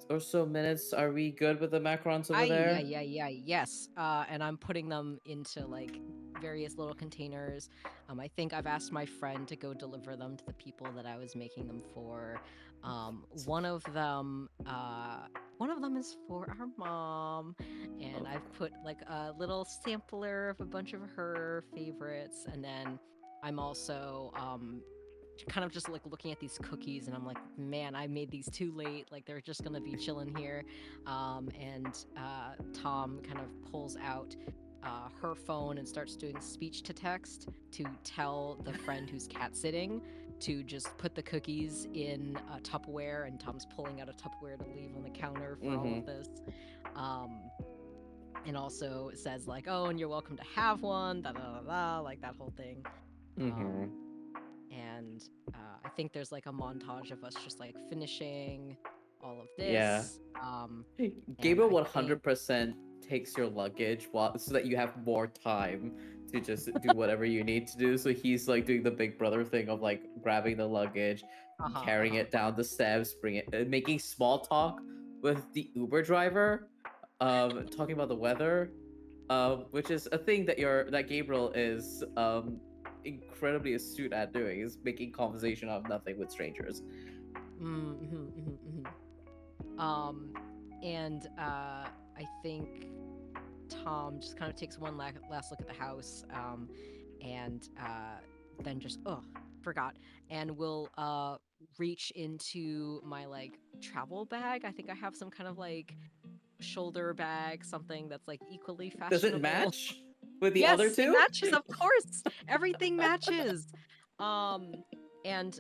or so minutes. Are we good with the macarons over there?" Yes. And I'm putting them into like various little containers. I think I've asked my friend to go deliver them to the people that I was making them for. One of them is for our mom, and I've put like a little sampler of a bunch of her favorites, and then I'm also kind of just like looking at these cookies, and I'm like, man, I made these too late, like they're just gonna be chilling here. And Tom kind of pulls out her phone and starts doing speech to text to tell the friend who's cat sitting to just put the cookies in a Tupperware, and Tom's pulling out a Tupperware to leave on the counter for all Mm-hmm. of this. Um, and also it says like, oh, and you're welcome to have one, da da da da, like that whole thing. Mm-hmm. Um, and I think there's like a montage of us just like finishing all of Yeah. this. And Gabriel I think 100% takes your luggage while so that you have more time to just do whatever you need to do. So he's like doing the big brother thing of like grabbing the luggage, carrying it down the steps, making small talk with the Uber driver, talking about the weather, which is a thing that Gabriel is incredibly astute at doing, is making conversation out of nothing with strangers. mm-hmm. Um, and I think Tom just kind of takes one last look at the house, and then just forgot, and will reach into my like travel bag. I think I have some kind of like shoulder bag, something that's like equally Does it fashionable. match with the other Yes, it two? matches, of course. Everything matches. Um, and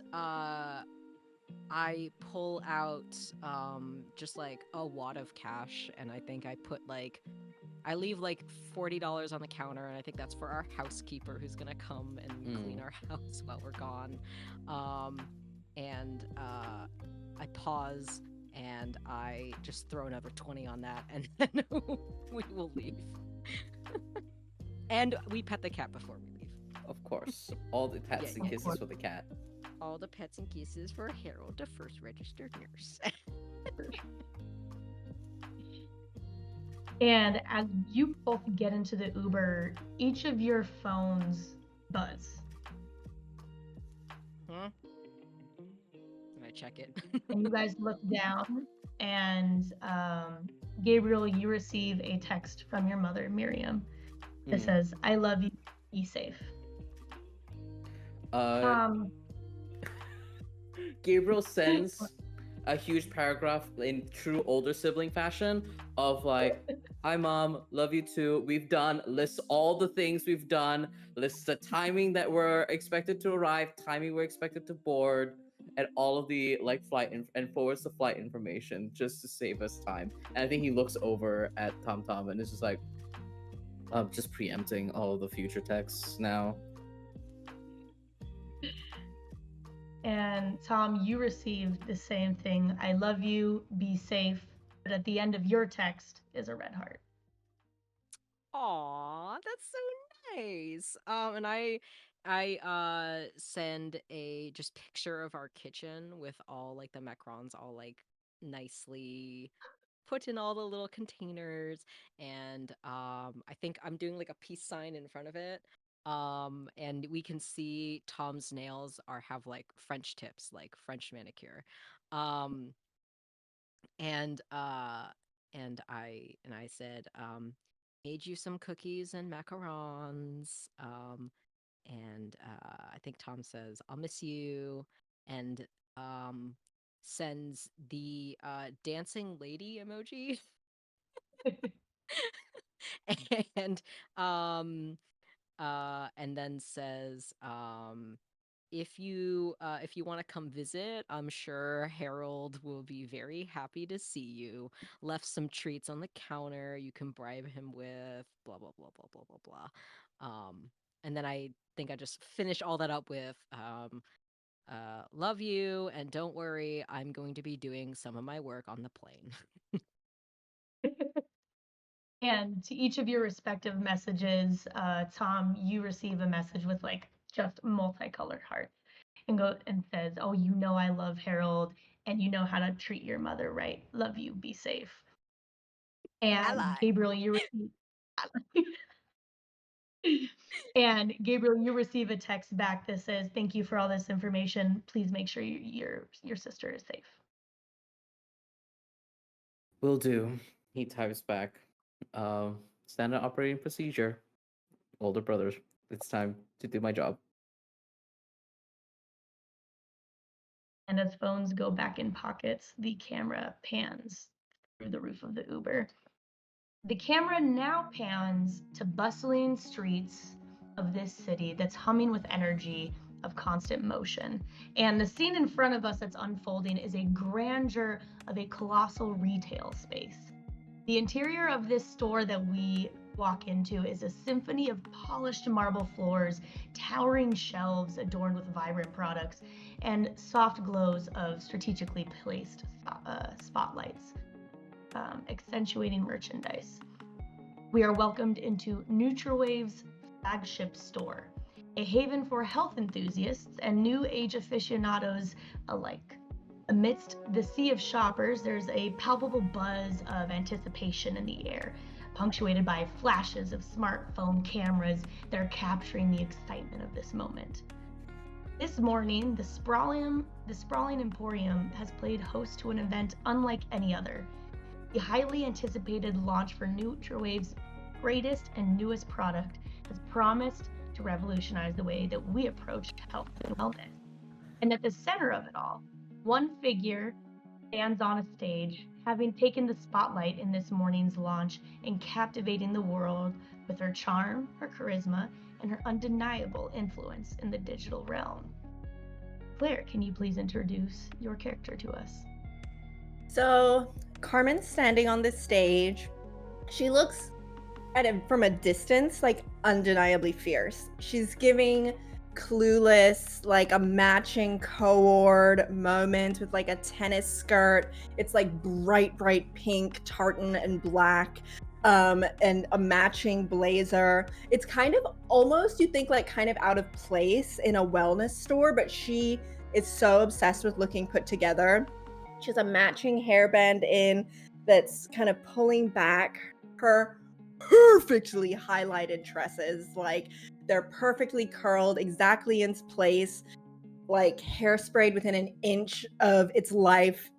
I pull out just like a wad of cash, and I think I put like I leave like $40 on the counter, and I think that's for our housekeeper who's gonna come and clean our house while we're gone. And I pause and I just throw another 20 on that, and then we will leave. And we pet the cat before we leave. Of course. All the pets Yeah, and of kisses course. for the cat. All the pets and kisses for Harold, the first registered nurse. And as you both get into the Uber, each of your phones buzz. Huh? And I check it. And you guys look down, and Gabriel, you receive a text from your mother, Miriam, that says, "I love you, be safe." Gabriel sends a huge paragraph in true older sibling fashion of like, "Hi mom, love you too. We've done," lists all the things we've done, lists the timing that we're expected to arrive, timing we're expected to board, and all of the like flight and forwards the flight information just to save us time. And I think he looks over at Tom Tom and is just like, just preempting all of the future texts now. And Tom, you received the same thing. "I love you, be safe." But at the end of your text is a red heart. Aw, that's so nice. And I send a just picture of our kitchen with all like the macarons all like nicely put in all the little containers, and I think I'm doing like a peace sign in front of it. And we can see Tom's nails have like French tips, like French manicure. Um and I said, made you some cookies and macarons. And I think Tom says, I'll miss you, and um sends the dancing lady emoji. And and then says, if you want to come visit, I'm sure Harold will be very happy to see you. Left some treats on the counter you can bribe him with, blah blah blah blah blah blah blah. And then I think I just finish all that up with love you, and don't worry, I'm going to be doing some of my work on the plane. And to each of your respective messages, Tom, you receive a message with like just multicolored hearts, and says, "Oh, you know I love Harold, and you know how to treat your mother right. Love you, be safe." And Ally. Gabriel, you receive and Gabriel, you receive a text back that says, "Thank you for all this information. Please make sure your sister is safe." Will do. He types back. Standard operating procedure. Older brothers. It's time to do my job. And as phones go back in pockets, the camera pans through the roof of the Uber. The camera now pans to bustling streets of this city that's humming with energy of constant motion. And the scene in front of us that's unfolding is a grandeur of a colossal retail space. The interior of this store that we walk into is a symphony of polished marble floors, towering shelves adorned with vibrant products, and soft glows of strategically placed spotlights, accentuating merchandise. We are welcomed into Nutrawave's flagship store, a haven for health enthusiasts and new age aficionados alike. Amidst the sea of shoppers, there's a palpable buzz of anticipation in the air, punctuated by flashes of smartphone cameras that are capturing the excitement of this moment. This morning, the sprawling Emporium has played host to an event unlike any other. The highly anticipated launch for Nutrawave's greatest and newest product has promised to revolutionize the way that we approach health and wellness. And at the center of it all, one figure stands on a stage, having taken the spotlight in this morning's launch and captivating the world with her charm, her charisma, and her undeniable influence in the digital realm. Claire, can you please introduce your character to us? So Carmen's standing on this stage. She looks from a distance like undeniably fierce. She's giving Clueless like a matching cord moment with like a tennis skirt. It's like bright pink tartan and black, and a matching blazer. It's kind of almost, you think, like kind of out of place in a wellness store, but she is so obsessed with looking put together. She has a matching hairband in that's kind of pulling back her perfectly highlighted tresses. Like they're perfectly curled, exactly in place, like hairsprayed within an inch of its life.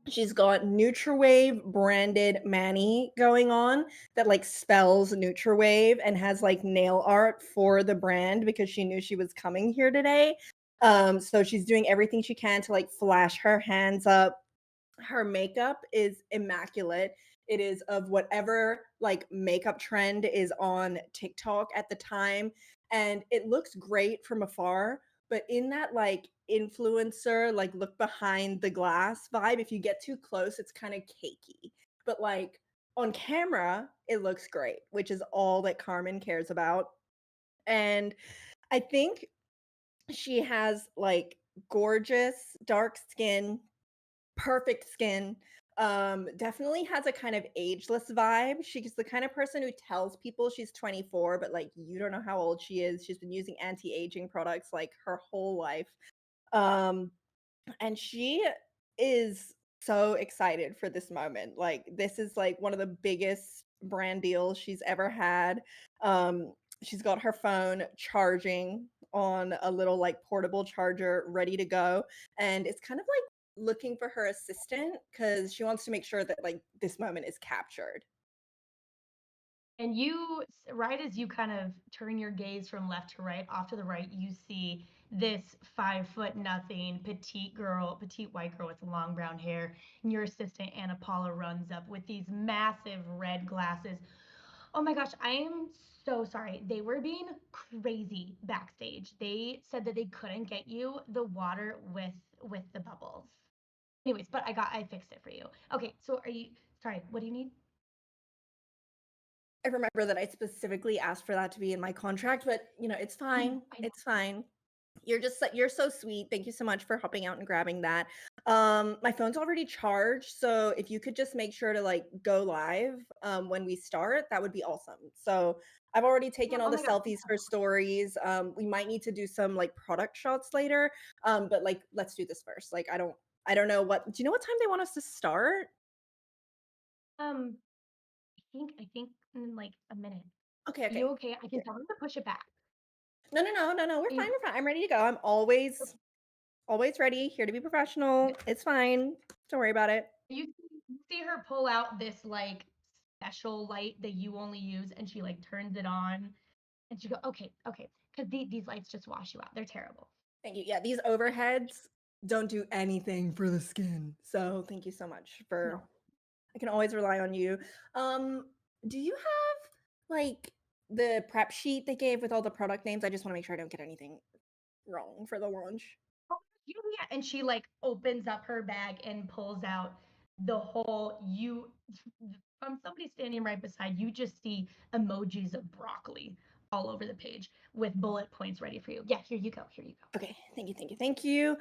She's got Nutriwave branded mani going on that like spells Nutriwave and has like nail art for the brand because she knew she was coming here today. So she's doing everything she can to like flash her hands up. Her makeup is immaculate. It is of whatever like makeup trend is on TikTok at the time, and it looks great from afar, but in that like influencer like look behind the glass vibe, if you get too close it's kind of cakey. But like on camera it looks great, which is all that Carmen cares about. And I think she has like gorgeous dark skin, perfect skin. Definitely has a kind of ageless vibe. She's the kind of person who tells people she's 24, but like you don't know how old she is. She's been using anti-aging products like her whole life. Um, and she is so excited for this moment. Like this is like one of the biggest brand deals she's ever had. She's got her phone charging on a little like portable charger ready to go, and it's kind of like looking for her assistant because she wants to make sure that like this moment is captured. And you, right as you kind of turn your gaze from left to right, off to the right, you see this 5 foot nothing petite girl, petite white girl with long brown hair. And your assistant, Anna Paula, runs up with these massive red glasses. Oh my gosh, I am so sorry. They were being crazy backstage. They said that they couldn't get you the water with the bubbles. Anyways, but I fixed it for you. Okay, so are you sorry, what do you need? I remember that I specifically asked for that to be in my contract, but you know, it's fine. I know. It's fine. You're so sweet. Thank you so much for helping out and grabbing that. My phone's already charged, so if you could just make sure to like go live when we start, that would be awesome. So I've already taken all Oh the my gosh. selfies for stories. We might need to do some like product shots later. But like let's do this first. Like I don't know what, do you know what time they want us to start? Um, I think in like a minute. Okay, Are you okay. okay? I can tell them to push it back. No. We're Are fine. you We're fine. I'm ready to go. I'm always ready, here to be professional. It's fine. Don't worry about it. you see her pull out this like special light that you only use, and she like turns it on, and she go, okay, because these lights just wash you out. They're terrible. Thank you. Yeah, these overheads don't do anything for the skin. So thank you so much No. for, I can always rely on you. Um, do you have like the prep sheet they gave with all the product names? I just want to make sure I don't get anything wrong for the launch. Oh, yeah. And she like opens up her bag and pulls out the whole you from somebody standing right beside you just see emojis of broccoli all over the page with bullet points ready for you. Yeah, here you go. Here you go. Okay, thank you.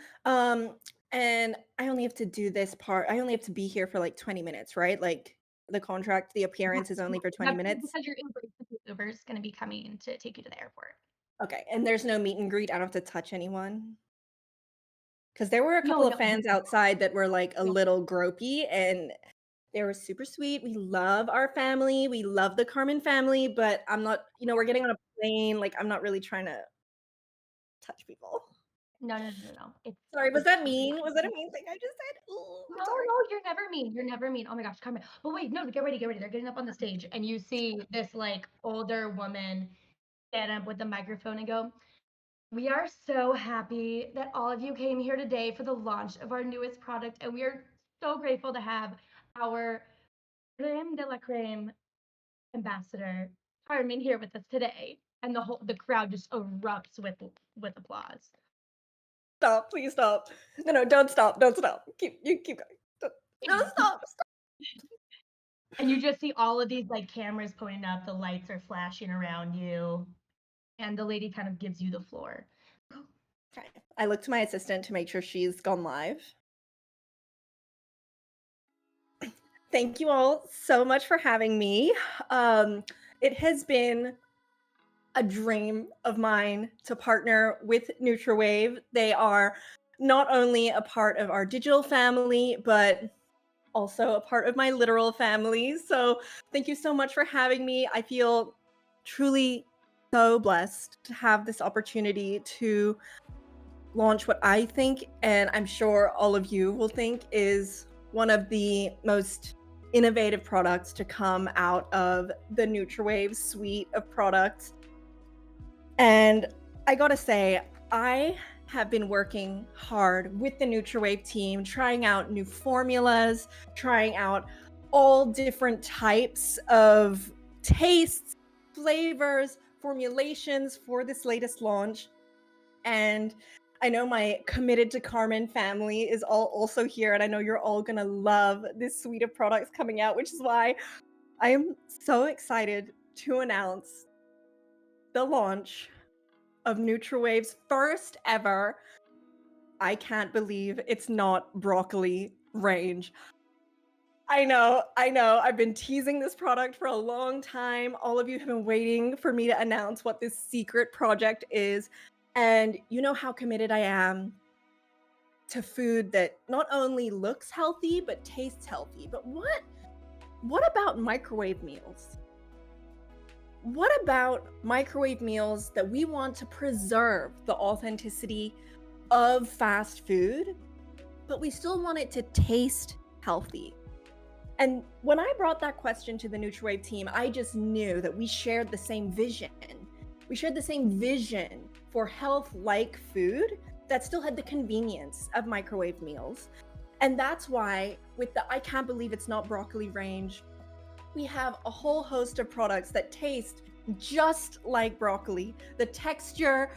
And I only have to do this part. I only have to be here for like 20 minutes, right? Like the contract, the appearance is only for 20 That's minutes. because your Uber is going to be coming to take you to the airport. Okay, and there's no meet and greet. I don't have to touch anyone. Because there were a No, couple no, of fans outside that were like a no. little gropey, and they were super sweet. We love our family. We love the Carmen family, but I'm not, we're getting on a plane. Like, I'm not really trying to touch people. No. Sorry, was It's that totally mean? fine. Was that a mean thing I just said? Ooh, No, I'm sorry. you're never mean. You're never mean. Oh my gosh, Carmen. But wait, no, get ready. They're getting up on the stage, and you see this like older woman stand up with the microphone and go, "We are so happy that all of you came here today for the launch of our newest product, and we are so grateful to have our creme de la creme ambassador, Carmen, here with us today." And the crowd just erupts with applause. Stop, please stop. No, don't stop, don't stop. Keep going. No, stop. And you just see all of these like cameras pointing up, the lights are flashing around you, and the lady kind of gives you the floor. Okay. I look to my assistant to make sure she's gone live. Thank you all so much for having me. It has been a dream of mine to partner with NutraWave. They are not only a part of our digital family, but also a part of my literal family. So thank you so much for having me. I feel truly so blessed to have this opportunity to launch what I think, and I'm sure all of you will think, is one of the most innovative products to come out of the NutraWave suite of products. And I gotta say, I have been working hard with the NutraWave team, trying out new formulas, trying out all different types of tastes, flavors, formulations for this latest launch. And I know my committed to Carmen family is all also here, and I know you're all gonna love this suite of products coming out, which is why I am so excited to announce the launch of NutraWave's first ever, I can't believe it's not broccoli range. I know. I've been teasing this product for a long time. All of you have been waiting for me to announce what this secret project is. And you know how committed I am to food that not only looks healthy, but tastes healthy. But what about microwave meals? What about microwave meals that we want to preserve the authenticity of fast food, but we still want it to taste healthy? And when I brought that question to the NutraWave team, I just knew that we shared the same vision. We shared the same vision for health-like food that still had the convenience of microwave meals. And that's why with the I can't believe it's not broccoli range, we have a whole host of products that taste just like broccoli. The texture,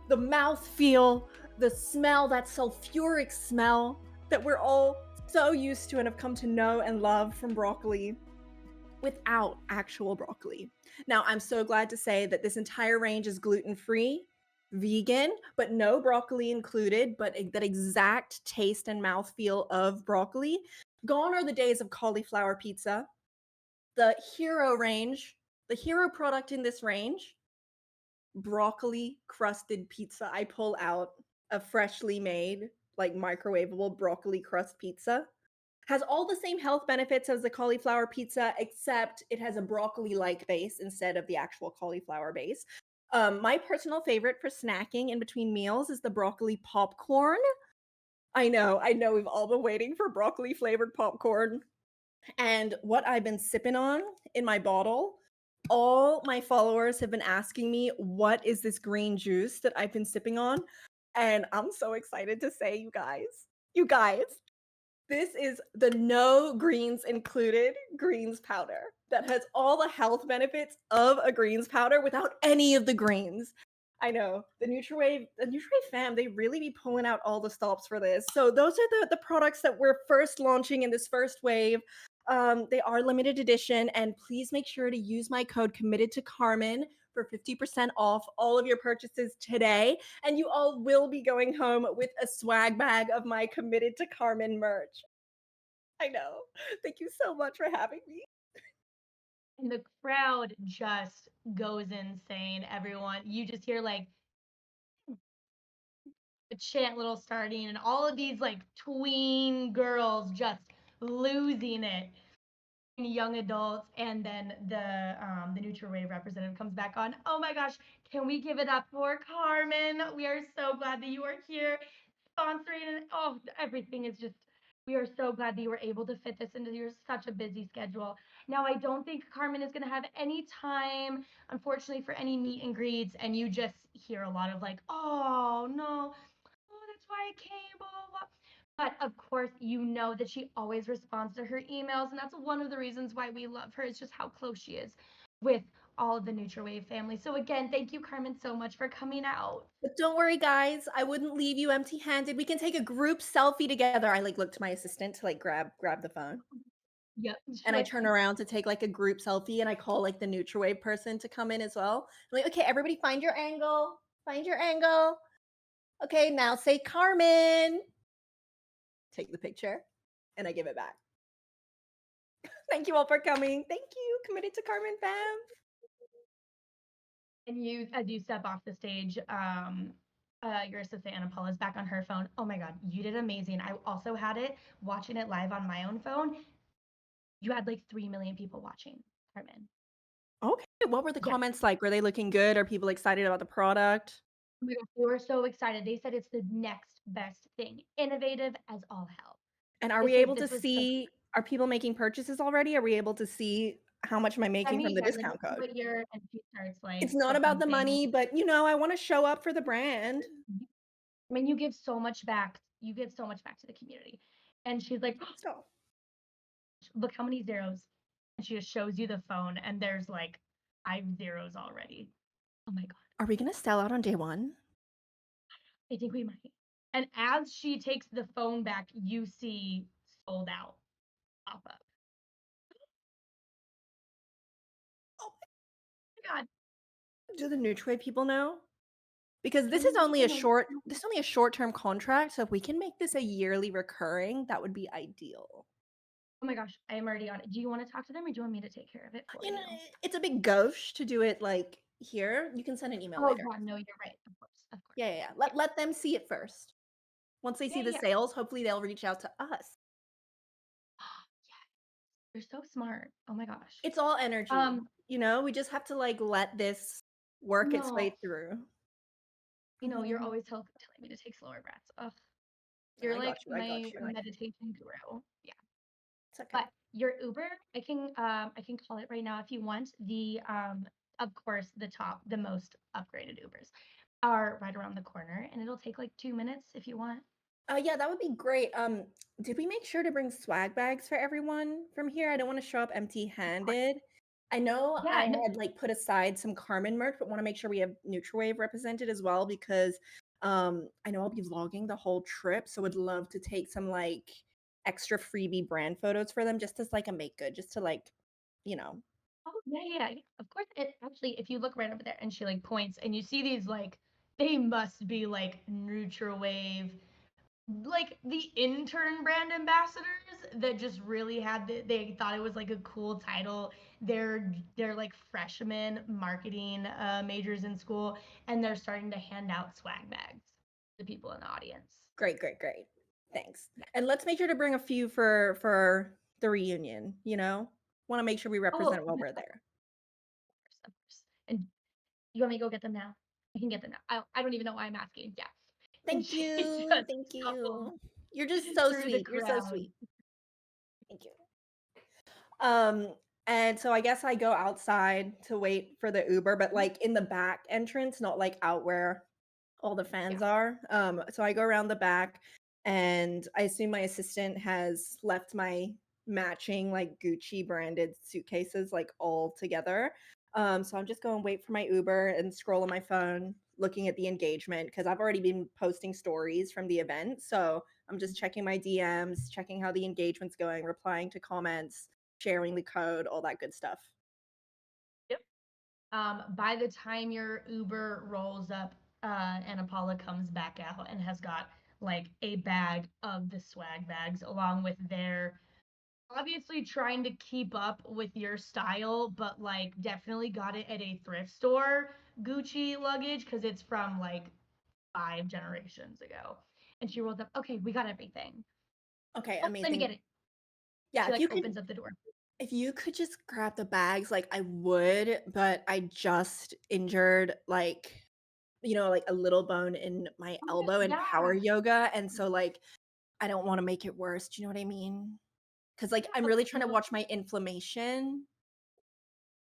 the mouthfeel, the smell, that sulfuric smell that we're all so used to and have come to know and love from broccoli without actual broccoli. Now, I'm so glad to say that this entire range is gluten-free, vegan, but no broccoli included, but that exact taste and mouthfeel of broccoli. Gone are the days of cauliflower pizza. The hero range, the hero product in this range, broccoli crusted pizza. I pull out a freshly made, like microwavable broccoli crust pizza. Has all the same health benefits as the cauliflower pizza, except it has a broccoli-like base instead of the actual cauliflower base. My personal favorite for snacking in between meals is the broccoli popcorn. I know, we've all been waiting for broccoli flavored popcorn. And what I've been sipping on in my bottle, all my followers have been asking me, what is this green juice that I've been sipping on? And I'm so excited to say, you guys, this is the no greens included greens powder that has all the health benefits of a greens powder without any of the greens. I know the NutraWave fam, they really be pulling out all the stops for this. So those are the products that we're first launching in this first wave. They are limited edition, and please make sure to use my code committed to Carmen for 50% off all of your purchases today. And you all will be going home with a swag bag of my committed to Carmen merch. I know. Thank you so much for having me. And the crowd just goes insane. Everyone, you just hear like a chant little starting, and all of these like tween girls just losing it. Young adults, and then the NutraWave representative comes back on. Oh my gosh, can we give it up for Carmen? We are so glad that you are here sponsoring, and oh, everything is just. We are so glad that you were able to fit this into your such a busy schedule. Now, I don't think Carmen is going to have any time, unfortunately, for any meet and greets, and you just hear a lot of like, oh no, oh that's why I came, blah blah blah. But of course, you know that she always responds to her emails, and that's one of the reasons why we love her, is just how close she is with all of the NutraWave family. So again, thank you, Carmen, so much for coming out. But don't worry, guys. I wouldn't leave you empty-handed. We can take a group selfie together. I like look to my assistant to like grab the phone. Yep. And I turn around to take like a group selfie and I call like the NutraWave person to come in as well. I'm like, okay, everybody find your angle. Find your angle. Okay, now say Carmen. Take the picture and I give it back. Thank you all for coming. Thank you. Committed to Carmen fam. And you, as you step off the stage, your assistant Anna Paula is back on her phone. Oh my God, you did amazing. I also had it watching it live on my own phone. You had like 3 million people watching, Carmen. Okay, what were the Yeah. comments like? Were they looking good? Are people excited about the product? Oh my gosh, they were so excited. They said it's the next best thing, innovative as all hell. And are This we is able to this was so see, are people making purchases already? Are we able to see how much am I send making from me the here. Let me discount code? put your and she starts like It's not about clicking the things. money, but you know, I want to show up for the brand. I mean, you give so much back. You give so much back to the community. And she's like, So, look how many zeros. And she just shows you the phone, and there's like 5 zeros already. Oh my God. are we going to sell out on day one? I think we might. And as she takes the phone back, you see sold out pop up. Oh my God. Do the NutraWave people know? Because this I is mean, only a people know. short-term contract, so if we can make this a yearly recurring, that would be ideal. Oh my gosh, I am already on it. Do you want to talk to them or do you want me to take care of it for You you? know, it's a big gauche to do it like here. You can send an email Oh, later. God, no, you're right. Of course. Of course. Yeah. Let them see it first. Once they see the Yeah. sales, hopefully they'll reach out to us. Yeah. You're so smart. Oh my gosh. It's all energy. You know, we just have to like let this work its way No, through. you're always telling me to take slower breaths. Ugh. No, You're I like got you. my meditation guru. Yeah. It's okay. But your Uber, I can call it right now if you want. The of course the most upgraded Ubers are right around the corner, and it'll take like 2 minutes if you want. Yeah, that would be great. Did we make sure to bring swag bags for everyone from here? I don't want to show up empty-handed. I know I Yeah, no, had like put aside some Carmen merch, but want to make sure we have NutraWave represented as well because I know I'll be vlogging the whole trip, so would love to take some like extra freebie brand photos for them just as like a make good, just to like, you know. oh yeah. Of course, it actually if you look right over there and she like points and you see these like they must be like NutraWave like the intern brand ambassadors that just really had they thought it was like a cool title. They're like freshmen marketing majors in school, and they're starting to hand out swag bags to people in the audience. Great. Thanks. And let's make sure to bring a few for the reunion, you know? Want to make sure we Oh, represent while we're there. of course. And you want me to go get them now? I can get them now. I don't even know why I'm asking. Yeah. And Thank she you. just Thank shuffles you. You're just so through the sweet. You're so crowd. sweet. Thank you. And so I guess I go outside to wait for the Uber, but like in the back entrance, not like out where all the fans are. So I go around the back and I assume my assistant has left my matching like Gucci branded suitcases like all together. So I'm just going to wait for my Uber and scroll on my phone, looking at the engagement because I've already been posting stories from the event. So I'm just checking my DMs, checking how the engagement's going, replying to comments, sharing the code, all that good stuff. Yep. By the time your Uber rolls up, and Apollo comes back out and has got like a bag of the swag bags along with their obviously trying to keep up with your style, but like definitely got it at a thrift store Gucci luggage because it's from like 5 generations ago. And she rolls up, okay, we got everything. Okay, Oh, let me amazing. get it. Yeah, She like opens up the door. if you could just grab the bags, like I would, but I just injured like like a little bone in my elbow in Yeah. power yoga, and so like I don't want to make it worse. Do you know what I mean? Because like I'm really trying to watch my inflammation.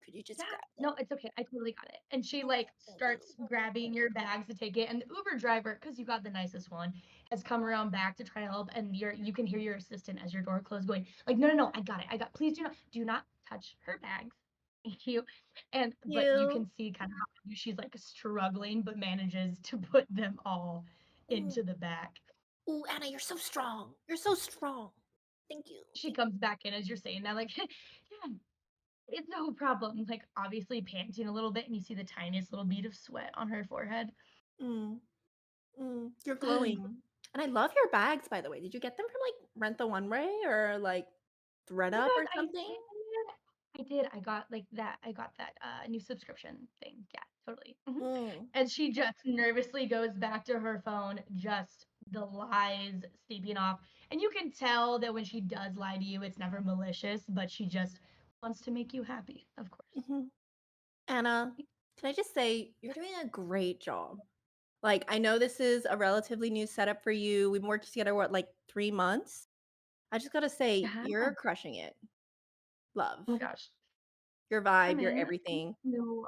Could you just grab them? No, it's okay. I totally got it. And she like starts grabbing your bags to take it. And the Uber driver, because you got the nicest one, has come around back to try to help. And you can hear your assistant as your door closed going, like, no, I got it. Please do not touch her bags. Thank you. But you You. can see kind of how she's like struggling, but manages to put them all Ooh, into the back. ooh, Anna, you're so strong. You're so strong. Thank you. She comes back in as you're saying that, like, yeah, it's no problem. Like, obviously panting a little bit, and you see the tiniest little bead of sweat on her forehead. Mm, you're glowing. And I love your bags, by the way. Did you get them from like Rent the One Way or like ThreadUp or Yes, I something? did. I did. I got like that. I got that new subscription thing. Yeah, totally. Mm, And she just nervously goes back to her phone, just the lies seeping off. And you can tell that when she does lie to you, it's never malicious, but she just wants to make you happy, of course. mhm. Anna, can I just say you're doing a great job? Like, I know this is a relatively new setup for you. We've been working together, what, like 3 months? I just gotta say, Yeah. you're crushing it. Love. Oh my gosh. Your vibe, your Carmen, thank everything. you.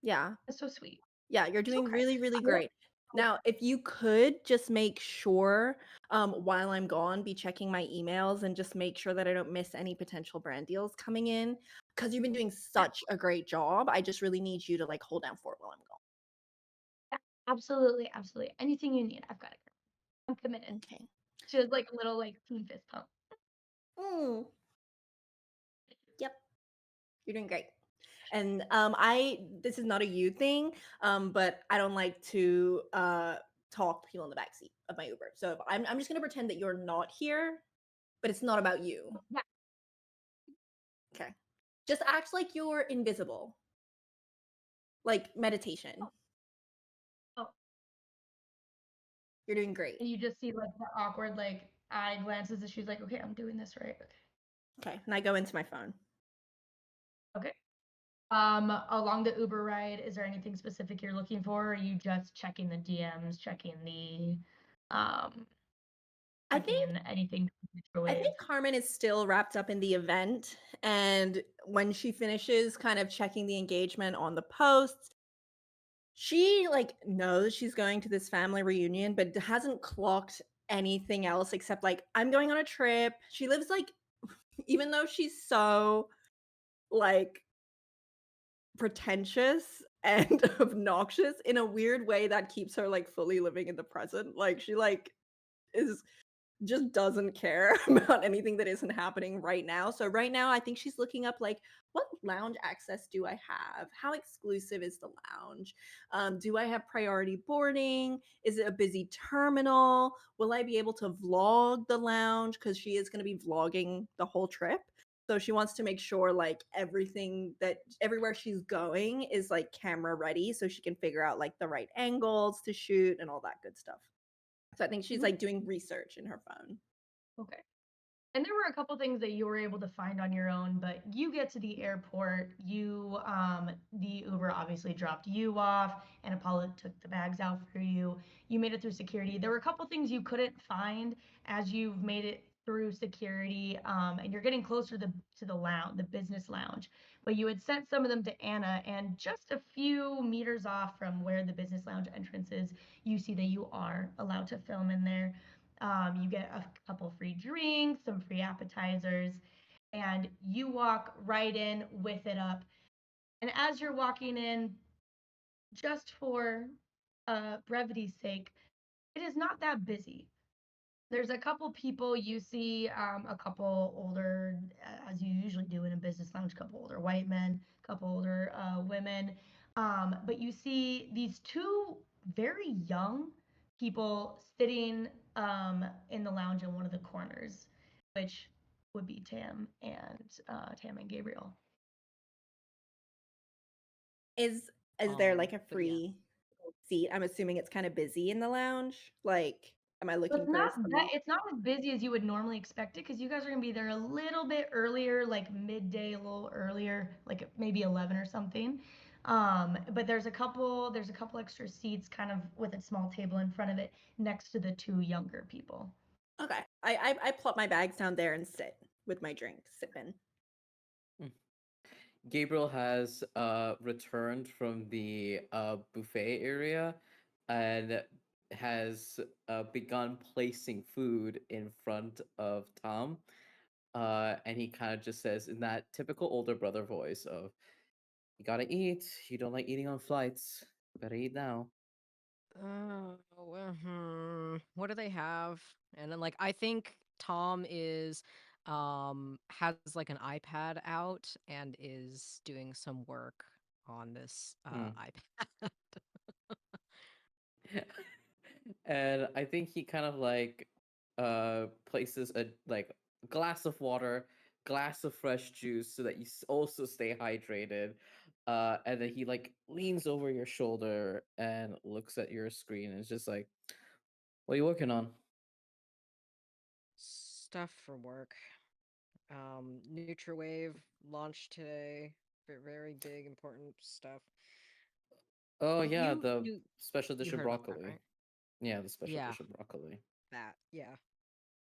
Yeah. That's so sweet. Yeah, you're It's doing okay. really, really I will. great. Now, if you could just make sure, while I'm gone, be checking my emails and just make sure that I don't miss any potential brand deals coming in, because you've been doing Yeah, such a great job. I just really need you to like hold down for it while I'm yeah, absolutely, absolutely. Anything you need, I've got it. I'm committed. gone. Okay. She has like a little like team fist pump. Mm, yep, you're doing great. And I this is not a you thing, but I don't like to talk to people in the backseat of my Uber. So if I'm just gonna pretend that you're not here, but it's not about you. Yeah. Okay. Just act like you're invisible. Like meditation. Oh, You're doing great. and you just see like the awkward like eye glances, and she's like, "Okay, I'm doing this right." Okay. And I go into my phone. Okay. Along the Uber ride, is there anything specific you're looking for? Or are you just checking the DMs, checking the um I think checking anything I microwave? think Carmen is still wrapped up in the event, and when she finishes kind of checking the engagement on the posts, she like knows she's going to this family reunion, but hasn't clocked anything else except like I'm going on a trip. She lives like even though she's so like pretentious and obnoxious in a weird way that keeps her like fully living in the present. Like she like is just doesn't care about anything that isn't happening right now. So right now I think she's looking up like what lounge access do I have? How exclusive is the lounge? Do I have priority boarding? Is it a busy terminal? Will I be able to vlog the lounge? Because she is going to be vlogging the whole trip. So she wants to make sure like everything that everywhere she's going is like camera ready so she can figure out like the right angles to shoot and all that good stuff. So I think she's Mhm. like doing research in her phone. Okay. And there were a couple things that you were able to find on your own, but you get to the airport, the Uber obviously dropped you off, and Apollo took the bags out for you. You made it through security. There were a couple things you couldn't find as you've made it through security, and you're getting closer to the lounge, the business lounge. But you had sent some of them to Anna, and just a few meters off from where the business lounge entrance is, you see that you are allowed to film in there. You get a couple free drinks, some free appetizers, and you walk right in with it up. And as you're walking in, just for brevity's sake, it is not that busy. There's a couple people you see, a couple older, as you usually do in a business lounge, couple older white men, couple older women. But you see these two very young people sitting in the lounge in one of the corners, which would be Tam and Gabriel. Is there like a But yeah. free seat? I'm assuming it's kind of busy in the lounge. Like, am I So looking it's for not that some? it's not as busy as you would normally expect it because you guys are gonna be there a little bit earlier, like midday, a little earlier, like maybe 11 or something. But there's a couple extra seats kind of with a small table in front of it next to the two younger people. Okay, I plop my bags down there and sit with my drink, sipping. Mm. Gabriel has returned from the buffet area and has begun placing food in front of Tom. And he kind of just says in that typical older brother voice of, "You gotta eat. You don't like eating on flights. You better eat now." What do they have? And then like I think Tom is has like an iPad out and is doing some work on this Mm. iPad. And I think he kind of like places a like glass of water, glass of fresh juice so that you also stay hydrated. And then he like leans over your shoulder and looks at your screen and is just like, "What are you working on?" Stuff for work. Nutriwave launched today. Very big important stuff. Oh yeah, You the you special you dish of heard about that, broccoli. right? Yeah, the special Yeah, dish of broccoli. that. Yeah.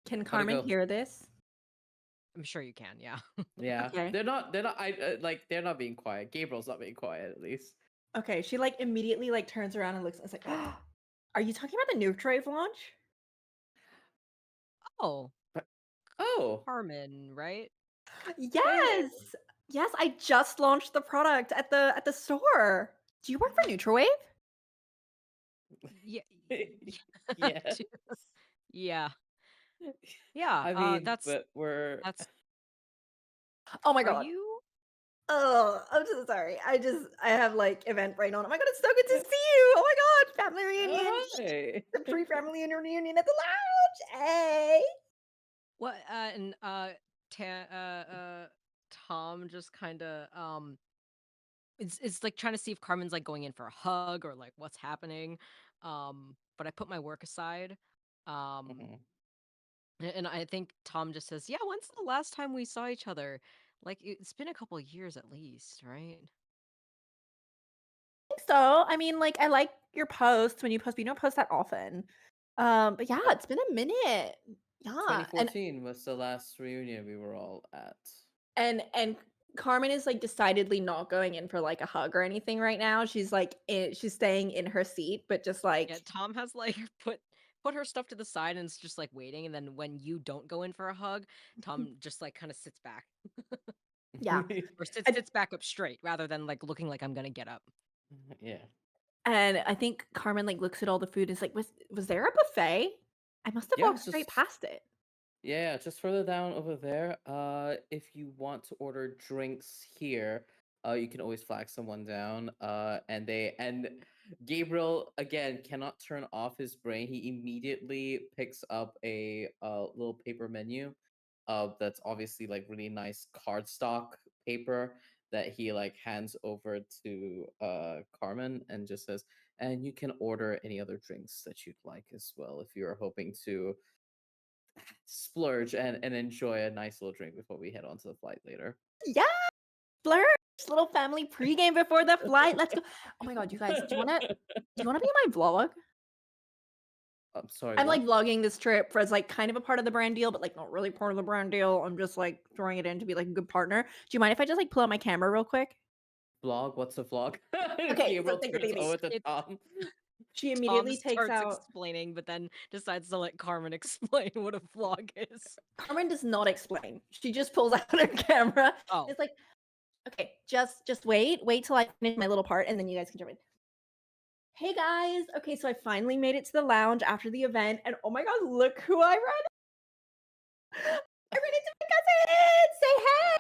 Can How'd it Carmen go? hear this? I'm sure you can. Yeah. Yeah, Okay. they're not. I like they're not being quiet. Gabriel's not being quiet at least. Okay. She like immediately like turns around and looks. It's like, are you talking about the Nutrave launch? Oh, But oh, Carmen, right? hey, Yes. Yes, I just launched the product at the store. Do you work for Nutrowave? Yeah. yes. Yeah. Yeah. I mean, That's but we're that's. Oh my Are god. you? Oh, I'm so sorry. I have like event brain on. Oh my god, it's so good to see you. Oh my god, family reunion. oh, hi. The pre-family reunion at the lounge. Hey. What? And ta- Tom just kind of it's like trying to see if Carmen's like going in for a hug or like what's happening. But I put my work aside. Um, Mhm. and I think Tom just says, "Yeah, when's the last time we saw each other? Like it's been a couple years at least, right?" I think so. I mean, like I like your posts when you post, but you don't post that often. But yeah, Uh, it's been a minute. Yeah. 2014 was the last reunion we were all at. And Carmen is like decidedly not going in for like a hug or anything right now. She's like she's staying in her seat, but just Yeah, like Tom has like put her stuff to the side and is just like waiting. And then when you don't go in for a hug, Tom just like kind of sits back yeah. or I- sits back up straight rather than like looking like I'm gonna get up. Yeah. And I think Carmen like looks at all the food and is like, was there a buffet? I must have Yeah, walked straight just past it. yeah, just further down over there. If you want to order drinks here, you can always flag someone down. And Gabriel again cannot turn off his brain. He immediately picks up a little paper menu, that's obviously like really nice cardstock paper that he like hands over to Carmen and just says, "And you can order any other drinks that you'd like as well if you're hoping to splurge and enjoy a nice little drink before we head on to the flight later." Yeah, splurge, little family pregame before the flight. Let's go. Oh my god, you guys, do you wanna be in my vlog? I'm sorry, I'm like what? vlogging this trip for as like kind of a part of the brand deal, but like not really part of the brand deal. I'm just like throwing it in to be like a good partner. Do you mind if I just like pull out my camera real quick? Vlog? What's a vlog? Okay, so Gabriel take it turns easy. over to It's Tom. She Tom immediately takes starts out. explaining, but then decides to let Carmen explain what a vlog is. Carmen does not explain. She just pulls out her camera. Oh, It's like, okay, just wait till I finish my little part, and then you guys can jump in. Hey guys, okay, so I finally made it to the lounge after the event, and oh my god, look who I I ran into my cousin. Say hey.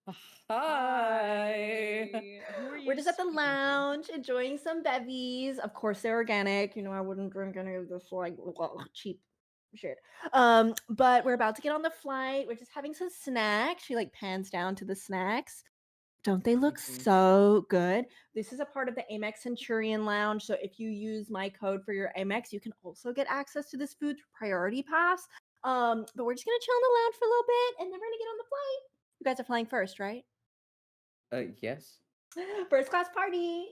Ah, hi. hi. Who are We're you just at the speaking to? lounge enjoying some bevies. Of course, they're organic. You know, I wouldn't drink any of this like cheap shit. But we're about to get on the flight. We're just having some snacks. She like pans down to the snacks. Don't they look Mhm. so good? This is a part of the Amex Centurion Lounge. So if you use my code for your Amex, you can also get access to this food through Priority Pass. But we're just gonna chill in the lounge for a little bit, and then we're gonna get on the flight. You guys are flying first, right? Yes. First class party.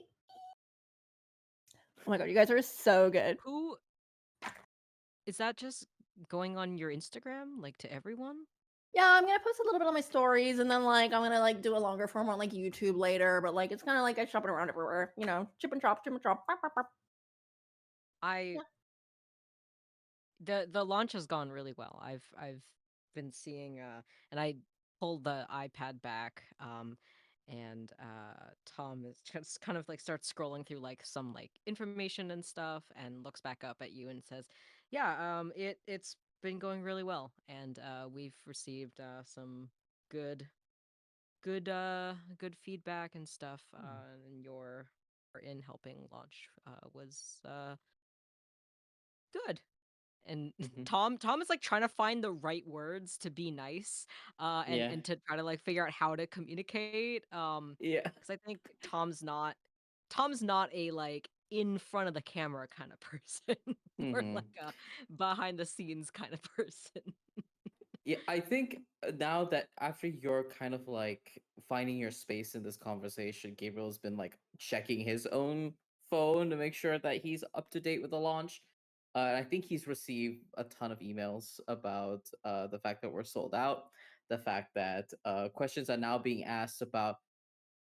Oh my god, you guys are so good. Who is that? Just going on your Instagram, like to everyone? Yeah, I'm gonna post a little bit on my stories, and then like I'm gonna like do a longer form on like YouTube later. But like it's kind of like I shop it around everywhere, you know, chip and chop, chip and chop. Bop, bop, bop. I Yeah. the launch has gone really well. I've been seeing and I pulled the iPad back and Tom is just kind of like starts scrolling through like some like information and stuff and looks back up at you and says, "Yeah, it's been going really well and we've received some good good feedback and stuff and your in helping launch was good." And Mhm. Tom is like trying to find the right words to be nice Yeah. and to try to like figure out how to communicate Yeah. because I think Tom's not a like in front of the camera kind of person or Hmm. like a behind the scenes kind of person. Yeah, I think now that after you're kind of like finding your space in this conversation, Gabriel's been like checking his own phone to make sure that he's up to date with the launch. And I think he's received a ton of emails about the fact that we're sold out, the fact that questions are now being asked about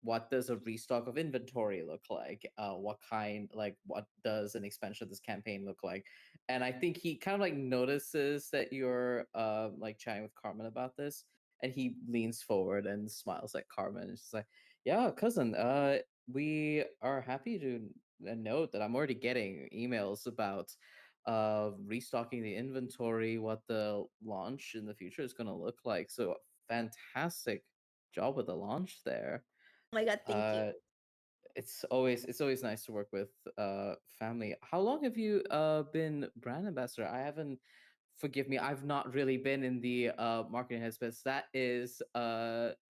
what does a restock of inventory look like, what does an expansion of this campaign look like. And I think he kind of like notices that you're like chatting with Carmen about this, and he leans forward and smiles at Carmen and she's like, yeah, cousin, we are happy to note that I'm already getting emails about restocking the inventory, what the launch in the future is going to look like. So fantastic job with the launch there. Oh my god, thank you. uh it's always nice to work with family. How long have you been brand ambassador? I haven't, forgive me, I've not really been in the marketing headspace. That is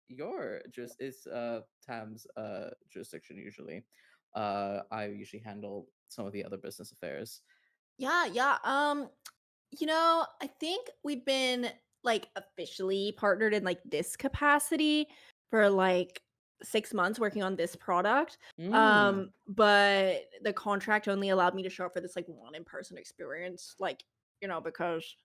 your just is Tam's jurisdiction usually. I usually handle some of the other business affairs. Yeah, yeah. I think we've been like officially partnered in like this capacity for like 6 months working on this product. Mm, But the contract only allowed me to show up for this like one in-person experience, like, because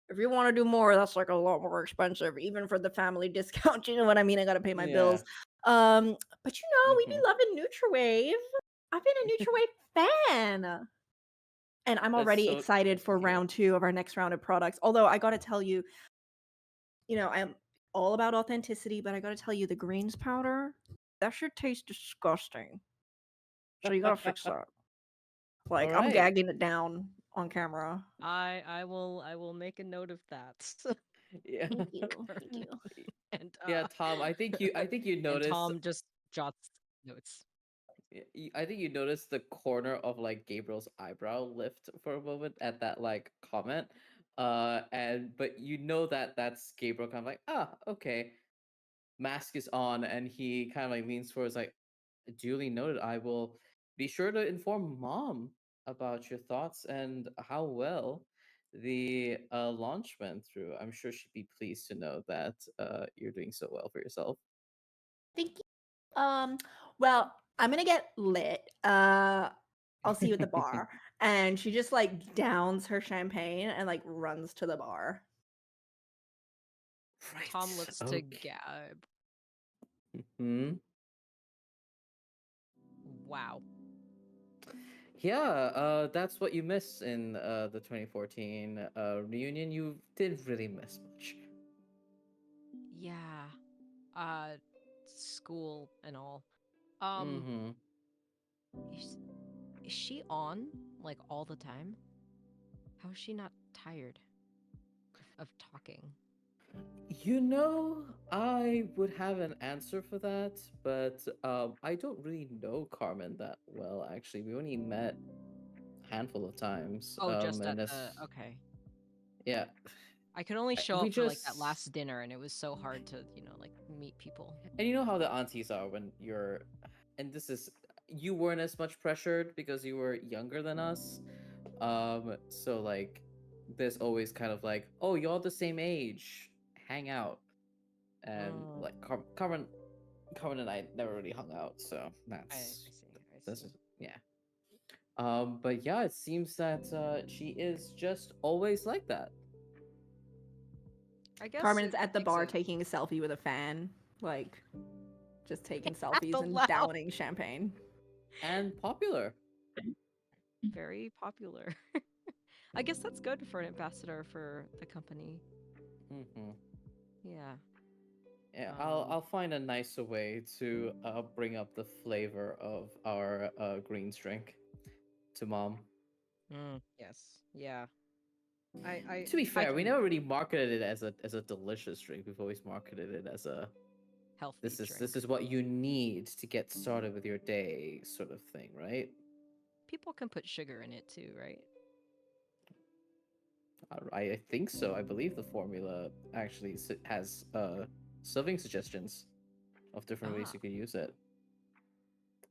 if you want to do more, that's like a lot more expensive, even for the family discount. You know what I mean? I gotta pay my yeah. bills. But we be Hmm. loving Nutrawave. I've been a Nutrawave fan. And I'm That's already so excited good to for hear. round 2 of our next round of products. Although I gotta tell you, I'm all about authenticity, but I gotta tell you, the greens powder, that shit tastes disgusting. So you gotta fix that. All Like, I'm right. gagging it down on camera. I will make a note of that. Yeah. Thank you. Thank Currently. you. And Yeah, Tom, I think you and noticed. Tom just jots notes. I think you noticed the corner of like Gabriel's eyebrow lift for a moment at that like comment. And but you know that that's Gabriel kind of like, okay, mask is on, and he kind of like leans forward, like, duly noted. I will be sure to inform mom about your thoughts and how well the launch went through. I'm sure she'd be pleased to know that you're doing so well for yourself. Thank you. Well, I'm gonna get lit. I'll see you at the bar. And she just like downs her champagne and like runs to the bar. Tom Right. looks to Okay. Gab. Hmm. Wow. Yeah, that's what you miss in the 2014 reunion. You didn't really miss much. Yeah. Uh school and all. Um Mm-hmm. is, is she on like all the time? How is she not tired of talking? I would have an answer for that, but I don't really know Carmen that well, actually. We only met a handful of times. Oh, just at And the that's, okay. yeah. I could only show We up for like that just, last dinner and it was so hard to, like meet people. and you know how the aunties are when you're, and this is, you weren't as much pressured because you were younger than us. So like, there's always kind of like, oh, you're all the same age, hang out. And Oh, like Carmen and I never really hung out, so I that's see. I that's see. yeah. But yeah, it seems that she is just always like that. I guess Carmen's it at the makes bar sense. taking a selfie with a fan, like just taking At selfies the and loud. downing champagne. And popular. Very popular. I guess that's good for an ambassador for the company. Mm-hmm. Yeah. Yeah, Um, I'll find a nicer way to bring up the flavor of our greens drink to mom. yes. Yeah. I To be I fair, we can never really marketed it as a delicious drink. We've always marketed it as a healthy this drink. is what you need to get started with your day sort of thing, right? People can put sugar in it too, right? I think so. I believe the formula actually has serving suggestions of different ways Ah, you can use it.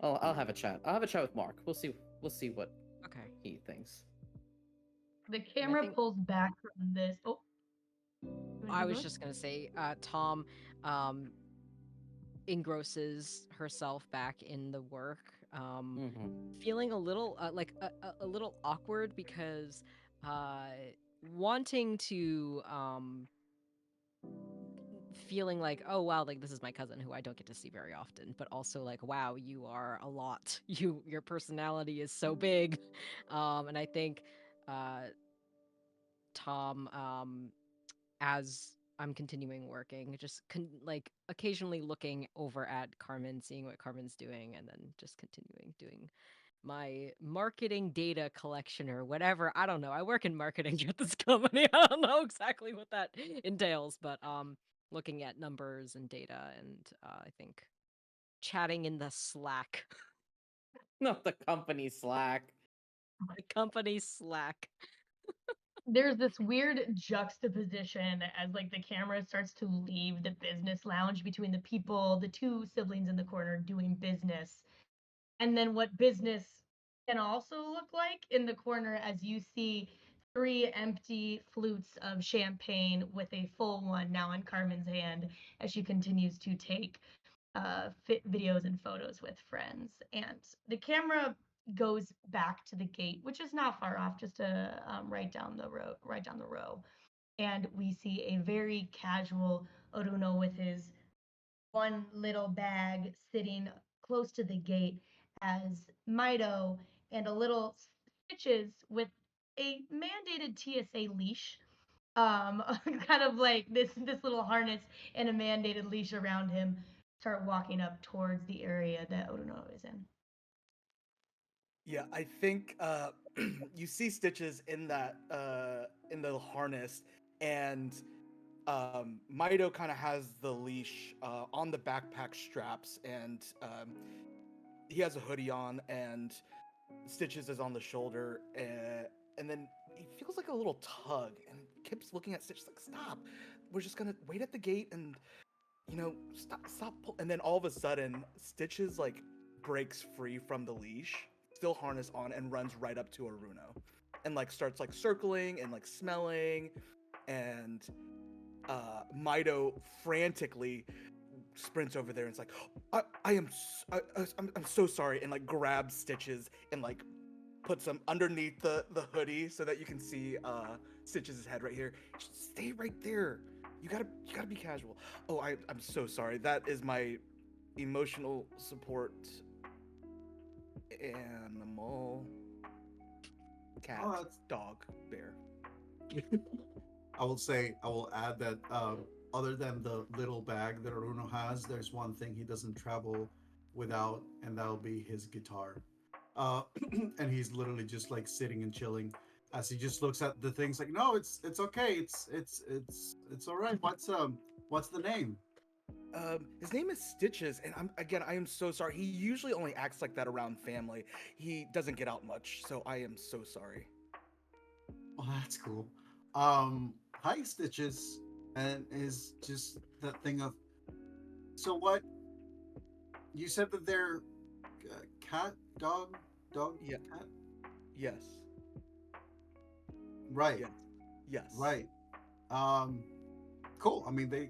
I'll have a chat. I'll have a chat with Mark. We'll see what okay. he thinks. The And I camera think pulls back from this. Oh, you wanna I keep was going? just gonna say, Tom, um, engrosses herself back in the work, Mm-hmm. feeling a little like a little awkward because uh, wanting to feeling like, oh wow, like this is my cousin who I don't get to see very often, but also like, wow, you are a lot. Your personality is so big, and I think uh, Tom, as I'm continuing working, just like occasionally looking over at Carmen, seeing what Carmen's doing, and then just continuing doing my marketing data collection or whatever. I don't know. I work in marketing at this company. I don't know exactly what that entails, but looking at numbers and data and I think chatting in the Slack, Not the company Slack. the company Slack. There's this weird juxtaposition as like the camera starts to leave the business lounge between the people, the two siblings in the corner doing business, and then what business can also look like in the corner as you see three empty flutes of champagne with a full one now in Carmen's hand as she continues to take fit videos and photos with friends. And the camera goes back to the gate, which is not far off, just right down the road, right down the row. And we see a very casual Orúno with his one little bag sitting close to the gate as Myto and a little Stitches with a mandated TSA leash, um, kind of like this little harness and a mandated leash around him, start walking up towards the area that Odono is in. Yeah, I think you see Stitches in the harness, and Myto kind of has the leash on the backpack straps, and he has a hoodie on, and Stitches is on the shoulder, and then he feels like a little tug, and keeps looking at Stitches like, "Stop! We're just gonna wait at the gate, and stop." And then all of a sudden, Stitches like breaks free from the leash, still harnessed on, and runs right up to Uruno, and like starts like circling and like smelling, and Myto frantically sprints over there and it's like, I am, I'm so sorry, and like grabs Stitches and like puts him underneath the hoodie so that you can see Stitches' head right here. Just stay right there. You gotta be casual. Oh, I'm so sorry. That is my emotional support animal. Cat, Oh, that's dog, bear. I will add that other than the little bag that Aruno has, there's one thing he doesn't travel without, and that'll be his guitar. Uh, and he's literally just like sitting and chilling as he just looks at the things like, no, it's okay, it's all right. What's the name? His name is Stitches, and I am so sorry. He usually only acts like that around family. He doesn't get out much, so I am so sorry. Oh, that's cool. Hi Stitches, and is just that thing of, so what you said that they're cat, dog, Yeah. cat, Yes. right, Yes. Yes. right. Um, cool. I mean, they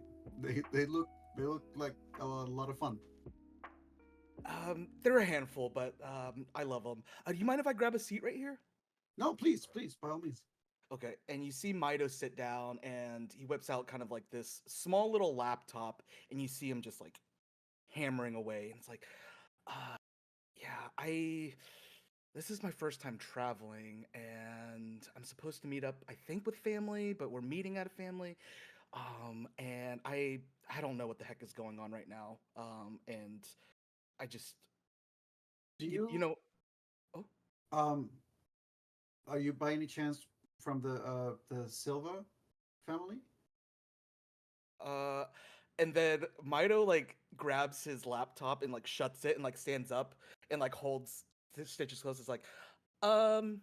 look like a lot of fun. They're a handful, but I love them. Do you mind if I grab a seat right here? No, please, please, by all means. Okay. And you see Myto sit down, and he whips out kind of like this small little laptop, and you see him just like hammering away, and it's like, uh, yeah, this is my first time traveling, and I'm supposed to meet up, I think, with family, but we're meeting at a family. And I don't know what the heck is going on right now. And I just Do you you know. Oh. um are you by any chance from the Silva family? Uh, and then Mido like grabs his laptop and like shuts it and like stands up and like holds Stitches close. It's like, um,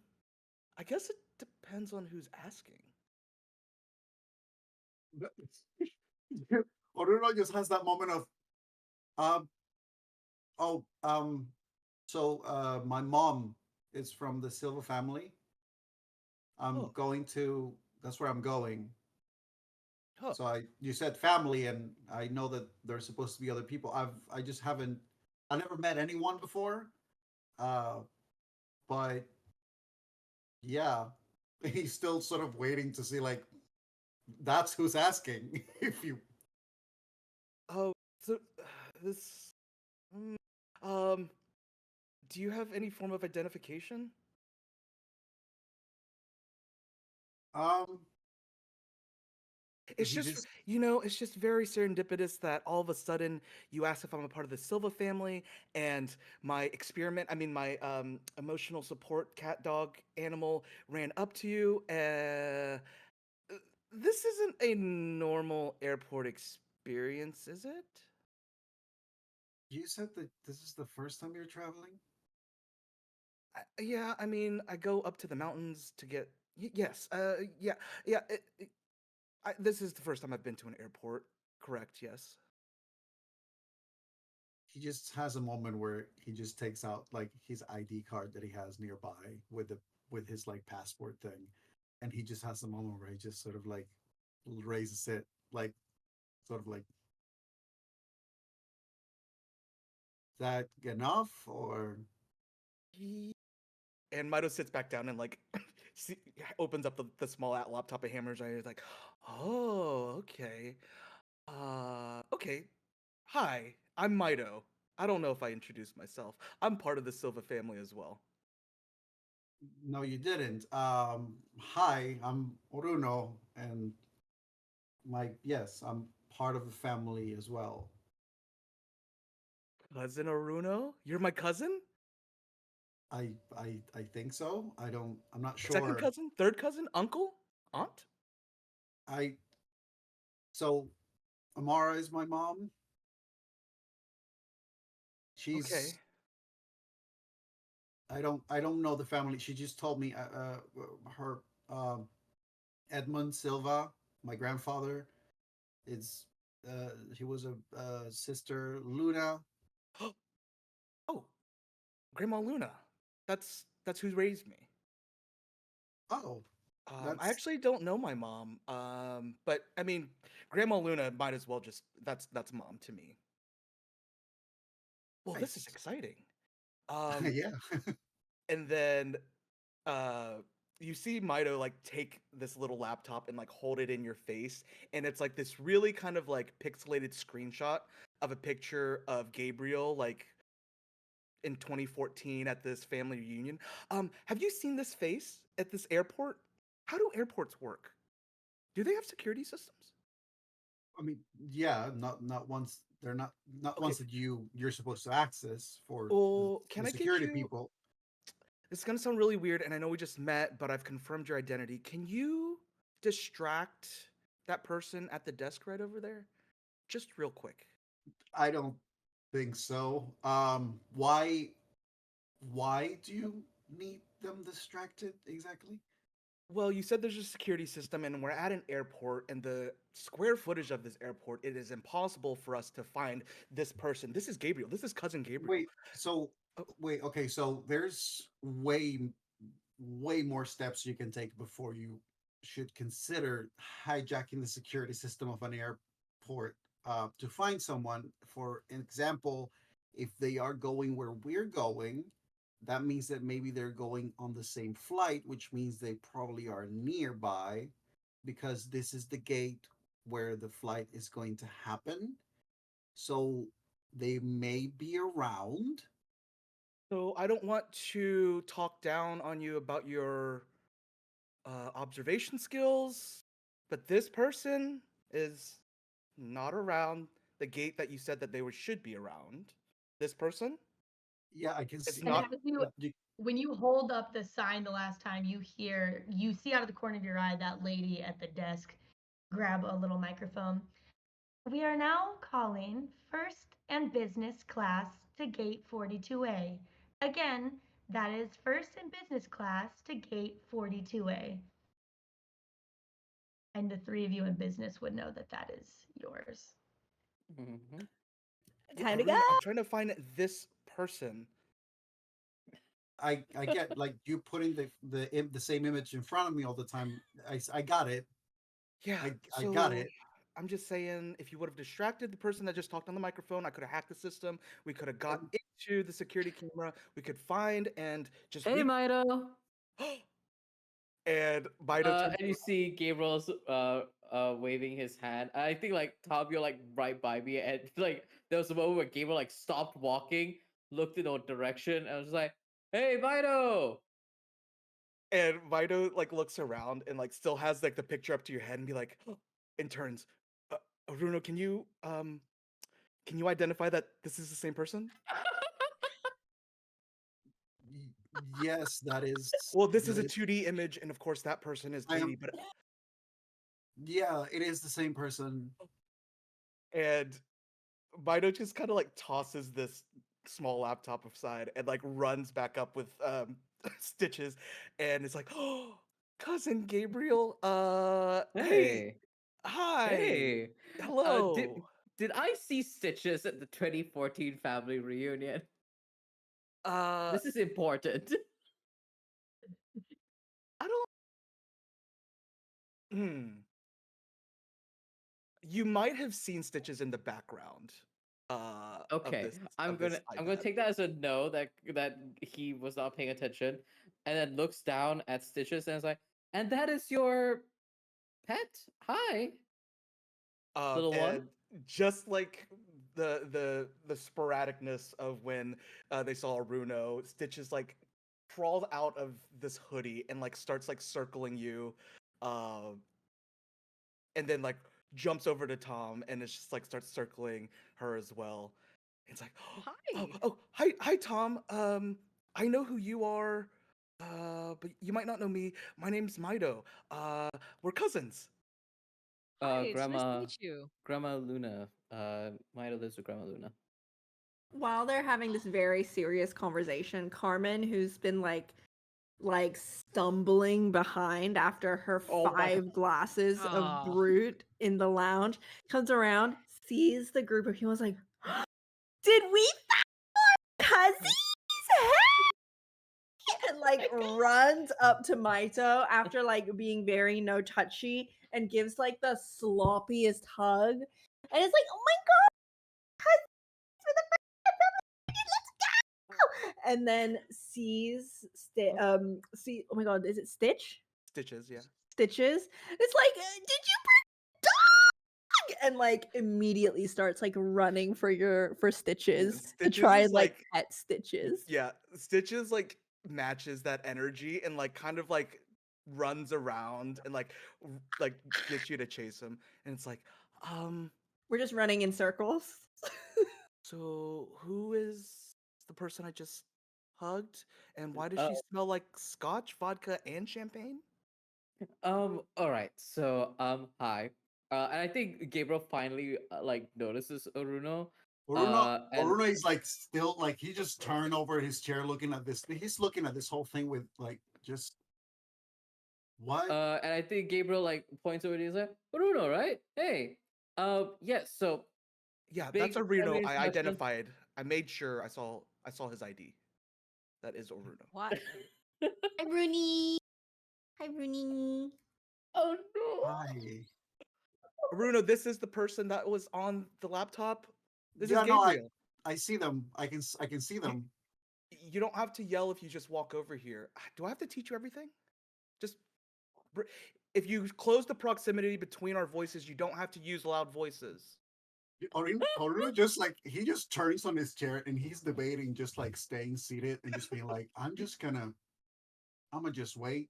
I guess it depends on who's asking. Orúno just has that moment of um oh so my mom is from the Silva family. I'm Oh, going to that's where I'm going. oh, So you said family, and I know that there's supposed to be other people. I just haven't I never met anyone before. Uh, but yeah, he's still sort of waiting to see like that's who's asking if you. oh. So this. mm, Um, do you have any form of identification? Um, It's he just, just it's just very serendipitous that all of a sudden you asked if I'm a part of the Silva family, and my experiment, I mean, my emotional support cat dog animal ran up to you. This isn't a normal airport experience, is it? you said that this is the first time you're traveling. Yeah, I mean, I go up to the mountains to get. Yes, yeah, yeah. This is the first time I've been to an airport. Correct, yes. He just has a moment where he just takes out like his ID card that he has nearby with his like passport thing, and he just has a moment where he just sort of like raises it like sort of like that enough or And Myto sits back down and like see, opens up the small laptop and hammers on it. He's like, "Oh, okay. Okay. Hi, I'm Myto. I don't know if I introduced myself. I'm part of the Silva family as well." no, you didn't. Hi, I'm Orúno, and yes, I'm part of the family as well. Cousin Orúno? You're my cousin? I think so. I'm not Second sure. cousin? Third cousin? Uncle? Aunt? I so Amara is my mom. She's Okay. I don't know the family. She just told me her um Edmund Silva, my grandfather, is he was a sister Luna. Oh, Grandma Luna. That's who raised me. Oh, I that's actually don't know my mom. But I mean, Grandma Luna might as well just that's mom to me. Well, this is nice. exciting. Um, Yeah. and then uh you see Myto like take this little laptop and like hold it in your face, and it's like this really kind of like pixelated screenshot of a picture of Gabriel like in 2014 at this family reunion. Have you seen this face at this airport? How do airports work? Do they have security systems? I mean, yeah, not once they're not Okay, ones that you're supposed to access for well, can the I get security you? people. It's gonna sound really weird, and I know we just met, but I've confirmed your identity. Can you distract that person at the desk right over there? Just real quick. I don't think so. Why do you need them distracted exactly? Well, you said there's a security system, and we're at an airport, and the square footage of this airport, it is impossible for us to find this person. This is Gabriel. This is cousin Gabriel. Wait, so Oh, okay, so there's way more steps you can take before you should consider hijacking the security system of an airport to find someone. For example, if they are going where we're going, that means that maybe they're going on the same flight, which means they probably are nearby because this is the gate where the flight is going to happen. So they may be around. so I don't want to talk down on you about your observation skills, but this person is not around the gate that you said that should be around. This person Yeah, I can is see. And not. when you hold up the sign the last time, you see out of the corner of your eye that lady at the desk grab a little microphone. We are now calling first and business class to gate 42A. Again, that is first and business class to gate 42A. And the three of you in business would know that that is yours. Mm-hmm. Time to go. Aruna, I'm trying to find this person. I get like you putting the same image in front of me all the time. I got it. Yeah, I got so it. I'm just saying, if you would have distracted the person that just talked on the microphone, I could have hacked the system. We could have got into the security camera. We could find and just Hey, Myto. and Mido turns. And you see Gabriel's waving his hand. I think like Tom, you're like right by me, and like there was a moment where Gabriel like stopped walking, looked in our direction, and was like, "Hey, Myto!" And Mido like looks around and like still has like the picture up to your head and be like, and turns. Orúno, can you identify that this is the same person? Yes, that is. Well, this is that a is- 2D image, and of course that person is I 3D. am. But Yeah, it is the same person. and Mido just kind of like tosses this small laptop aside and like runs back up with stitches, and it's like, oh, cousin Gabriel. Hey, Hey, hi, hey. Did hello. did I see Stitches at the 2014 family reunion? Uh, This is important. I don't. Hmm. You might have seen Stitches in the background of Okay, this I'm of this gonna iPad. take that as a no that he was not paying attention, and then looks down at Stitches and is like, "And that is your pet? Hi, little one." And just like the sporadicness of when they saw Uruno, Stitches like crawls out of this hoodie and like starts like circling you, uh, and then like jumps over to Tom and it's just like starts circling her as well. It's like, Hi. hi Tom. I know who you are, but you might not know me. My name's Myto. We're cousins. Hi, it's nice to Grandma, meet you. Grandma Luna. Myto lives with Grandma Luna. While they're having this very serious conversation, Carmen, who's been like stumbling behind after her Oh my 5 glasses of Aw. brute in the lounge, comes around, sees the group of people, is like, "Did we find our cousins? Hey!" And like runs up to Myto after like being very no touchy and gives like the sloppiest hug. And it's like, "Oh my god, cousins for the first time, let's go!" And then see, oh my god, is it Stitches, yeah. Stitches? It's like, "Did you bring dog?" And like immediately starts like running for Stitches to Stitches try is and like like, pet Stitches. yeah, Stitches like matches that energy and like kind of like runs around and like gets you to chase him. And it's like, um, We're just running in circles. so who is the person I just hugged? And why does Uh, she smell like scotch, vodka, and champagne? All right. So, hi. And I think Gabriel finally like notices Orúno. And Oruna is like still like he just turned over his chair looking at this. He's looking at this whole thing with like just what? and I think Gabriel like points over to you and says, "Orúno, right? Hey, yes. So Yeah, that's big a Reno. family I introduction." identified. I made sure I saw his ID. That is Orúno. What? Hi, Rooney. Hi, Rooney. Oh no. Hi. Bruno, this is the person that was on the laptop. This is Yeah, no, Gabriel. I see them. I can see them. You don't have to yell if you just walk over here. Do I have to teach you everything? Just if you close the proximity between our voices, you don't have to use loud voices. Oruna just like he just turns on his chair and he's debating just like staying seated and just being like, I'm gonna just wait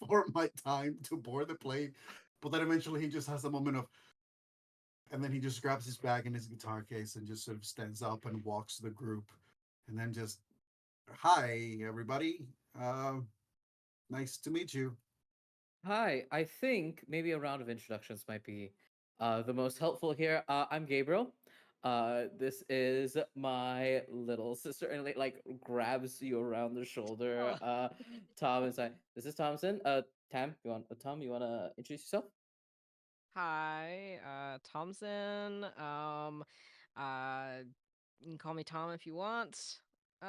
for my time to board the plane. But then eventually he just has a moment of, and then he just grabs his bag and his guitar case and just sort of stands up and walks the group, and then just, hi everybody, nice to meet you. Hi, I think maybe a round of introductions might be the most helpful here. I'm Gabriel. This is my little sister, and like grabs you around the shoulder. Tom is like, this is Tamsyn. Tom, you wanna introduce yourself? Hi, Thompson. You can call me Tom if you want. The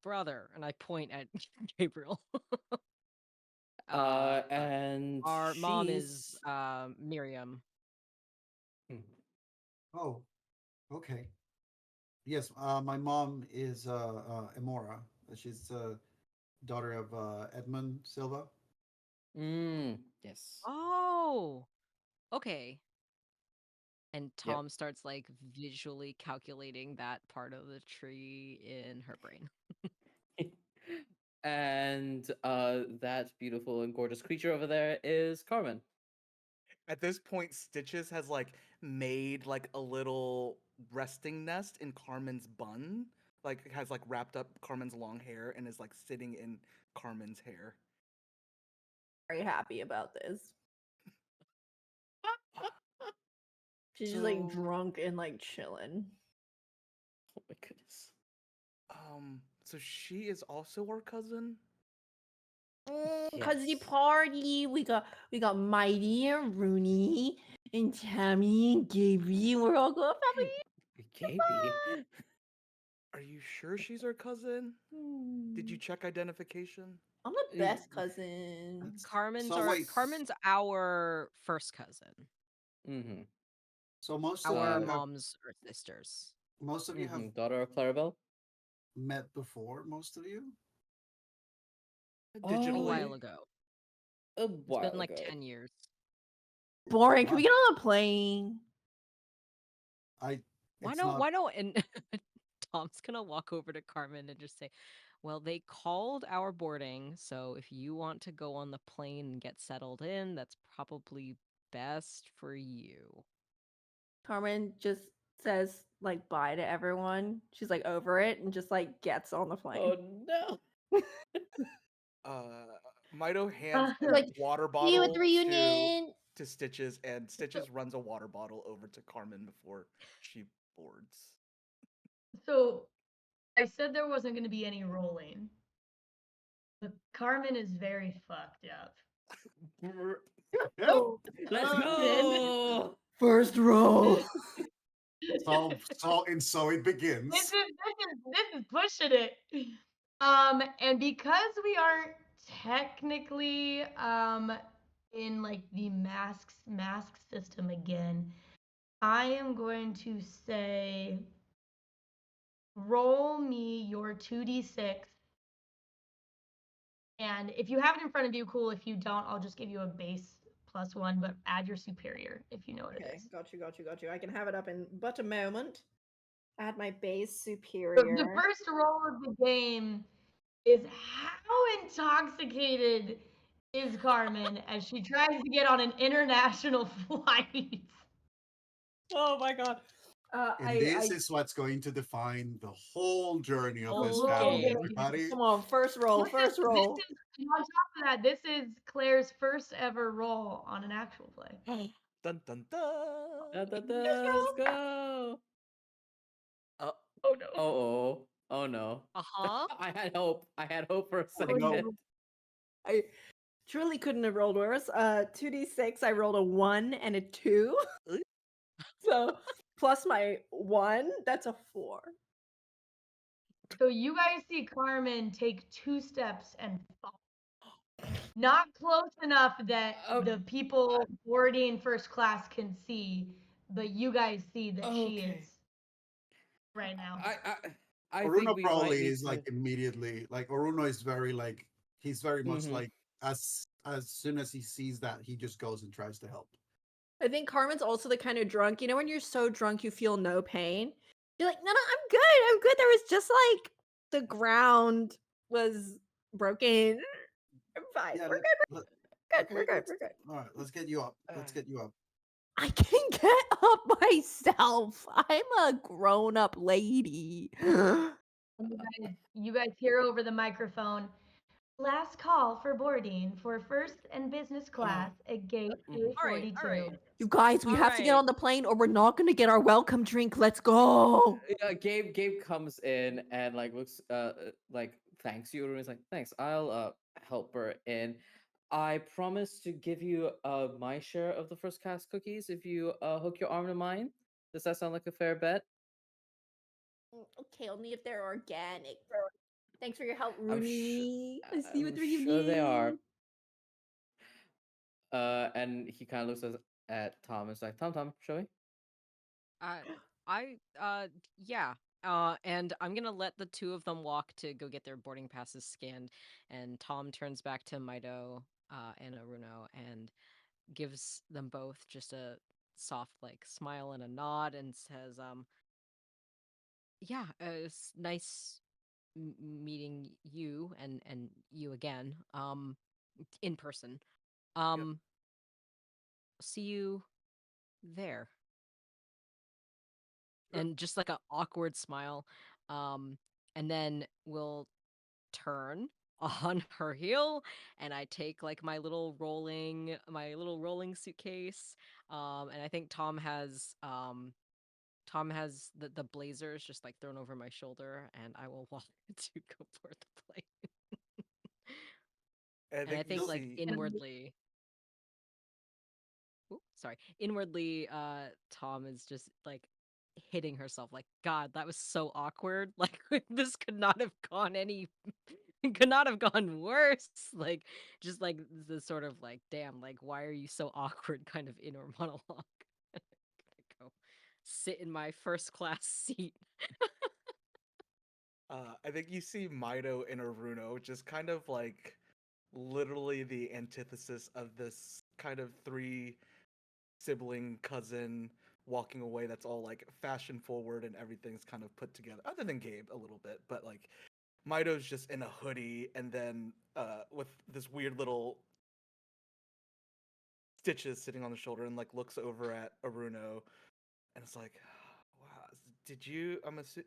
brother, and I point at Gabriel. And Our mom is she's Miriam. Hmm. Oh, okay. Yes, my mom is Emora. She's daughter of Edmund Silva. Yes. Oh, okay. And Yep. Tom starts like visually calculating that part of the tree in her brain. And that beautiful and gorgeous creature over there is Carmen. At this point, Stitches has like made like a little resting nest in Carmen's bun. Like has like wrapped up Carmen's long hair and is like sitting in Carmen's hair. Very happy about this. She's just like So- drunk and like chilling. Oh my goodness. So she is also our cousin? Cause the Yes. party, we got Mighty and Rooney and Tammy and Gabriel. We're all going Gaby. Are you sure she's our cousin? Did you check identification? I'm the best cousin. That's- Carmen's So wait. our first cousin. Mm-hmm. So most Our of you have, moms are sisters. most of you have Daughter of Clarabelle? met before. Most of you. A Digitally? while ago. A It's while been like ago. 10 years. Boring. Can Wow. we get on a plane? Why It's don't not- why don't and Tom's gonna walk over to Carmen and just say, well, they called our boarding, so if you want to go on the plane and get settled in, that's probably best for you. Carmen just says like bye to everyone. She's like over it and just like gets on the plane. Oh no. Mido hands a Like, water See you at bottle the reunion. to Stitches, and Stitches runs a water bottle over to Carmen before she boards. So I said there wasn't going to be any rolling, but Carmen is very fucked up. Oh, Let's Ah. go. First roll. so it begins. This is pushing it. And because we aren't technically in like the mask system again, I am going to say roll me your 2d6. And if you have it in front of you, cool. If you don't, I'll just give you a base +1, but add your superior if you know what it Okay, is. got you. I can have it up in but a moment. Add my base The superior. first roll of the game is how intoxicated is Carmen as she tries to get on an international flight. Oh my god. And this is what's going to define the whole journey of this Whole family, game. everybody. Come on, first roll. This First is- roll. This is, and on top of that, this is Claire's first ever roll on an actual play. Dun dun Da, dun. da, da, let's go. Uh, Oh no. Oh, oh no. Uh-huh. I had hope. I had hope for a Oh, second. no. I truly couldn't have rolled worse. 2d6, I rolled a 1 and a 2. So plus my 1, that's a 4. So you guys see Carmen take 2 steps and fall. Not close enough that the people boarding first class can see, but you guys see that she Okay. is right now. I think Orúno we probably might need is like to... immediately like Orúno is very like he's very much Mhm. like as soon as he sees that he just goes and tries to help. I think Carmen's also the kind of drunk, you know, when you're so drunk you feel no pain. You're like, no, I'm good. There was just like the ground was broken. I'm fine. Yeah, We're good. good. Okay, We're good. We're good. all right, let's get you up. Let's get you up. I can get up myself. I'm a grown-up lady. And you guys hear over the microphone. Last call for boarding for first and business class at gate All right, A42. all right. You guys, we All have to get right. on the plane or we're not going to get our welcome drink. Let's go. Gabe comes in and like looks like thanks you. He's like, thanks, I'll help her in. I promise to give you my share of the first cast cookies if you hook your arm to mine. Does that sound like a fair bet? Okay, only if they're organic. Thanks for your help, I'm Rooney. Let's see what I'm they're sure they are. using. And he kind of looks at Tom and is like, Tom, show me. I yeah. And I'm gonna let the two of them walk to go get their boarding passes scanned, and Tom turns back to Myto and Uruno and gives them both just a soft like smile and a nod and says, yeah, it's nice meeting you and you again, in person. Um, see you there. And just like a awkward smile, um, and then we'll turn on her heel, and I take like my little rolling suitcase, and I think Tom has the blazers just like thrown over my shoulder, and I will walk to go board the plane. I And I think you think like see. inwardly, Tom is just like hitting herself like, God, that was so awkward. Like this could not have gone any could not have gone worse. Like just like the sort of like, damn, like why are you so awkward kind of inner monologue. I'm gonna go sit in my first class seat. I think you see Mido and Orúno just kind of like literally the antithesis of this kind of three sibling cousin walking away that's all like fashion forward and everything's kind of put together other than Gabe a little bit, but like Mido's just in a hoodie and then with this weird little stitches sitting on the shoulder and like looks over at Orúno and it's like, wow, did you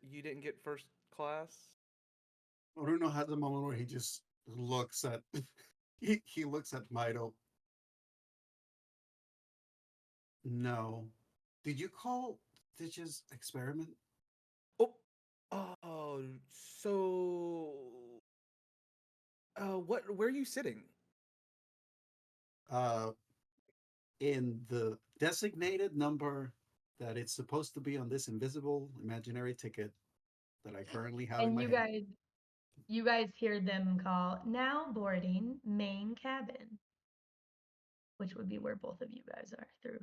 you didn't get first class? Orúno has a moment where he just looks at he looks at Myto. No. Did you call Stitch's experiment? Oh, oh, so where are you sitting? Uh in the designated number that it's supposed to be on this invisible imaginary ticket that I currently have in And my head. you guys hear them call now boarding main cabin, which would be where both of you guys are through.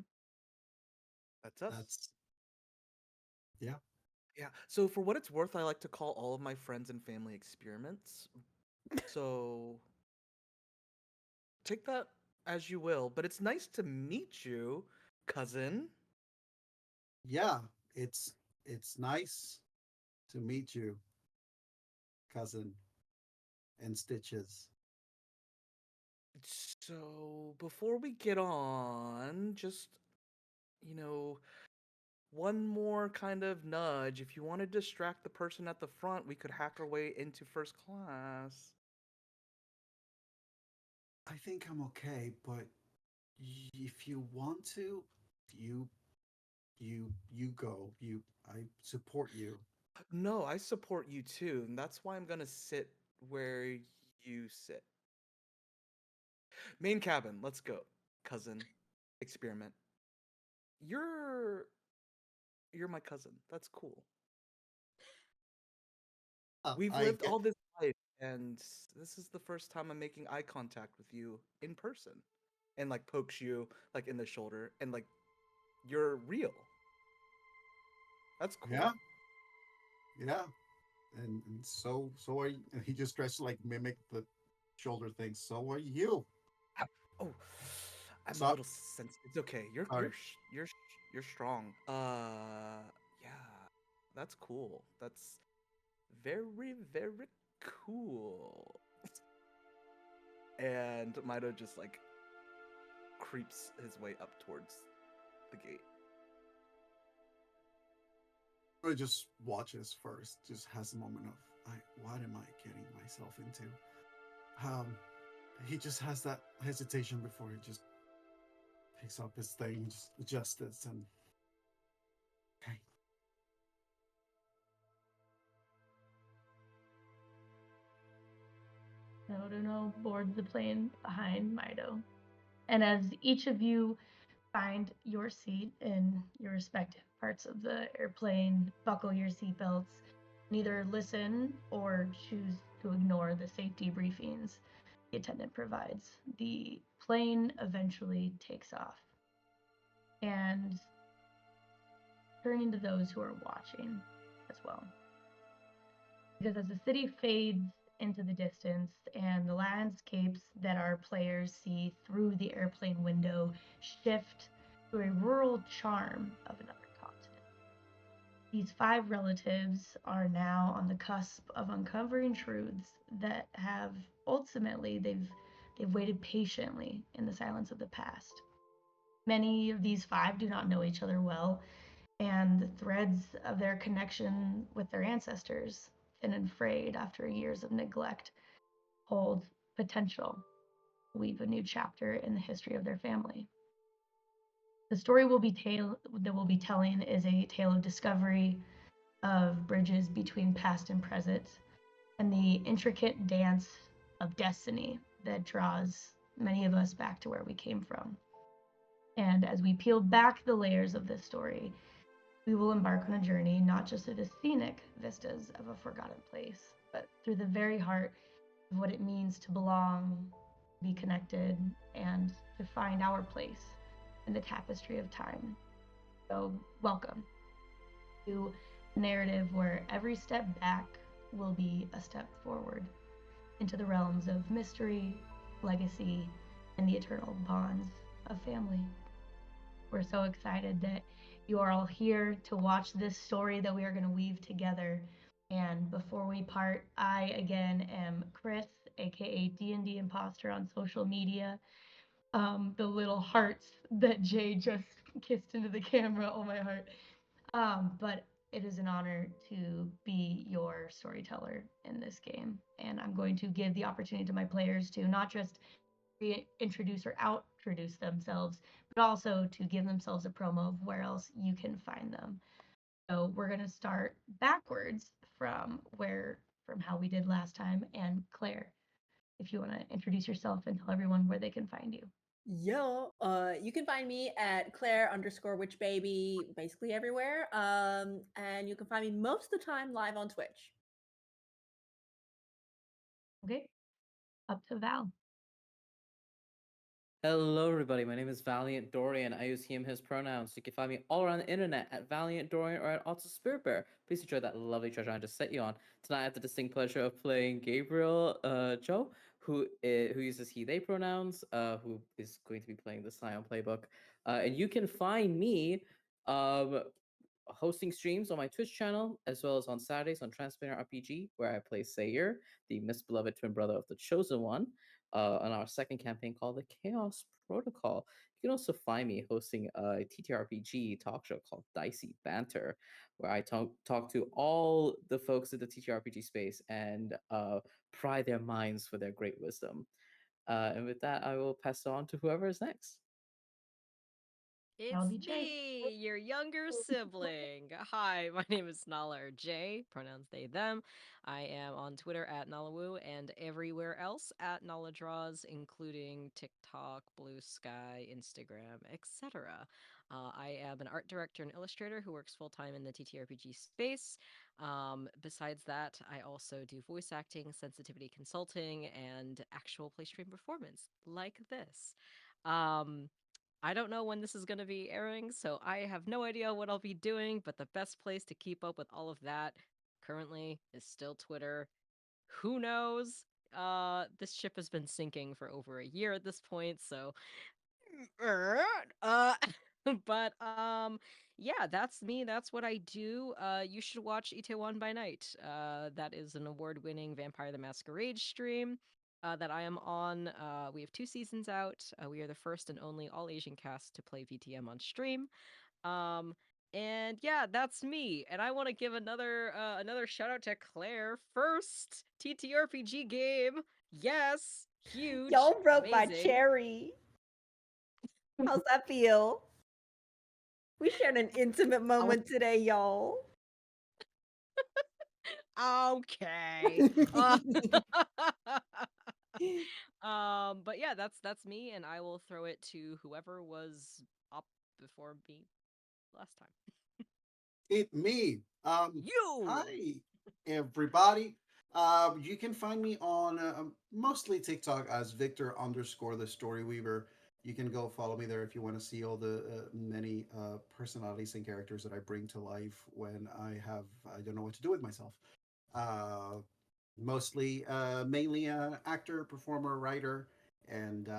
That's us. That's yeah. Yeah. So for what it's worth, I like to call all of my friends and family experiments. So take that as you will, but it's nice to meet you, cousin. Yeah, it's nice to meet you, cousin and Stitches. So before we get on, just you know, one more kind of nudge. If you want to distract the person at the front, we could hack our way into first class. I think I'm okay, but if you want to, you you go. You I support you. No, I support you too, and that's why I'm gonna sit where you sit. Main cabin, let's go. Cousin, experiment. You're you're my cousin. That's cool. We've I lived get all this life, and this is the first time I'm making eye contact with you in person. And like pokes you like in the shoulder, and like you're real. That's cool. yeah, yeah. And so are you. And he just tries to like mimic the shoulder thing. So are you. Ow. Oh, I'm a So little sensitive. It's okay. sorry. You're strong. Yeah, that's cool. That's very cool. And Mido just like creeps his way up towards the gate. Or just watches first, just has a moment of, what am I getting myself into? Um, he just has that hesitation before he just picks up his thing, just adjusts it, and okay. Orúno boards the plane behind Myto. And as each of you find your seat in your respective parts of the airplane, buckle your seatbelts, and either listen or choose to ignore the safety briefings the attendant provides. The plane eventually takes off. And turning to those who are watching as well. Because as the city fades into the distance and the landscapes that our players see through the airplane window shift to a rural charm of another continent. These 5 relatives are now on the cusp of uncovering truths that have ultimately they've waited patiently in the silence of the past. Many of these 5 do not know each other well, and the threads of their connection with their ancestors, thin and frayed after years of neglect, hold potential to weave a new chapter in the history of their family. The story that we'll be telling is a tale of discovery, of bridges between past and present, and the intricate dance of destiny that draws many of us back to where we came from. And as we peel back the layers of this story, we will embark on a journey not just through the scenic vistas of a forgotten place, but through the very heart of what it means to belong, be connected, and to find our place in the tapestry of time. So, welcome to a narrative where every step back will be a step forward into the realms of mystery, legacy, and the eternal bonds of family. We're so excited that you are all here to watch this story that we are going to weave together. And before we part, I again am Kris, aka D&D Imposter on social media. The little hearts that Jay just kissed into the camera, oh my heart. But it is an honor to be your storyteller in this game. And I'm going to give the opportunity to my players to not just reintroduce or outroduce themselves, but also to give themselves a promo of where else you can find them. So we're gonna start backwards from how we did last time. And Claire, if you want to introduce yourself and tell everyone where they can find you. Yo, you can find me at Claire_witchbaby basically everywhere. And you can find me most of the time live on Twitch. Okay, up to Val. Hello, everybody. My name is Valiant Dorian. I use he, him, his pronouns. You can find me all around the internet at Valiant Dorian or at Auto Spirit Bear. Please enjoy that lovely treasure I just set you on. Tonight, I have the distinct pleasure of playing Gabriel Zhao, who uses he, they pronouns, who is going to be playing the Scion playbook. And you can find me hosting streams on my Twitch channel, as well as on Saturdays on TTRPG, where I play Sayer, the misbeloved twin brother of the Chosen One, on our second campaign called the Chaos Protocol. You can also find me hosting a TTRPG talk show called Dicey Banter, where I talk to all the folks in the TTRPG space and pry their minds for their great wisdom. And with that, I will pass it on to whoever is next. That'll It's be Jay. me, your younger sibling. Hi, my name is Nala or Jay, pronouns they, them. I am on Twitter at NalaWoo and everywhere else at Nala Draws, including TikTok, Blue Sky, Instagram, etc. I am an art director and illustrator who works full time in the TTRPG space. Besides that, I also do voice acting, sensitivity consulting, and actual play stream performance, like this. Um, I don't know when this is going to be airing, so I have no idea what I'll be doing, but the best place to keep up with all of that currently is still Twitter. Who knows? This ship has been sinking for over a year at this point, so uh but yeah, that's me. That's what I do. You should watch Ep1 by night. That is an award-winning Vampire the Masquerade stream. that I am on. We have 2 seasons out. We are the first and only all Asian cast to play VTM on stream. Um, and yeah, that's me. And I want to give another shout out to Clare. First TTRPG game. Yes, huge, Y'all broke my amazing. cherry. How's that feel? We shared an intimate moment today, y'all. Okay. But yeah, that's me, and I will throw it to whoever was up before me last time. It me. You. Hi everybody. You can find me on mostly TikTok as Victor underscore the Story Weaver. You can go follow me there if you want to see all the many personalities and characters that I bring to life when I don't know what to do with myself. Uh, Mostly, mainly actor, performer, writer, and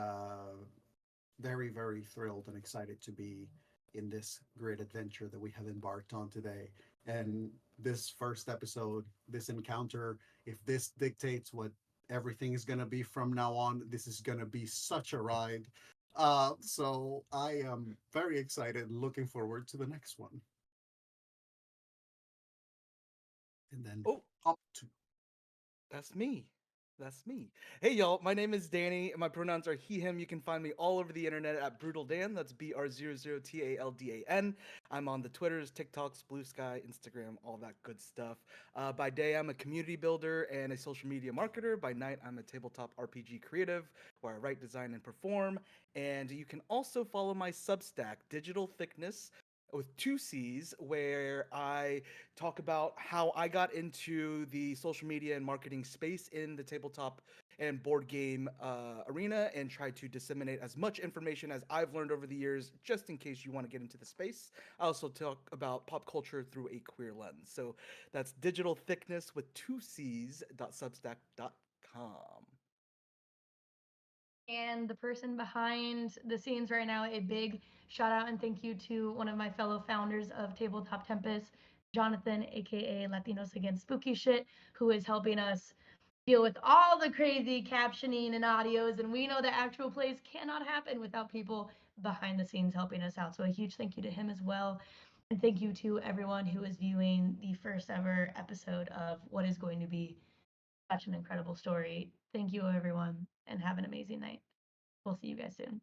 very, very thrilled and excited to be in this great adventure that we have embarked on today. And this first episode, this encounter, if this dictates what everything is going to be from now on, this is going to be such a ride. So I am very excited, looking forward to the next one. And then Oh, up to that's me. That's me. Hey, y'all. My name is Danny, and my pronouns are he, him. You can find me all over the internet at Brutal Dan. That's BR00TALDAN. I'm on the Twitters, TikToks, Blue Sky, Instagram, all that good stuff. By day, I'm a community builder and a social media marketer. By night, I'm a tabletop RPG creative where I write, design, and perform. And you can also follow my Substack, Digital Thickness, with 2 C's, where I talk about how I got into the social media and marketing space in the tabletop and board game arena, and try to disseminate as much information as I've learned over the years, just in case you want to get into the space. I also talk about pop culture through a queer lens. So that's Digital Thickness with 2C's.substack.com. And the person behind the scenes right now, a big shout out and thank you to one of my fellow founders of Tabletop Tempest, Jonathan, aka Latinos Against Spooky Shit, who is helping us deal with all the crazy captioning and audios. And we know that actual plays cannot happen without people behind the scenes helping us out. So a huge thank you to him as well. And thank you to everyone who is viewing the first ever episode of what is going to be such an incredible story. Thank you, everyone, and have an amazing night. We'll see you guys soon.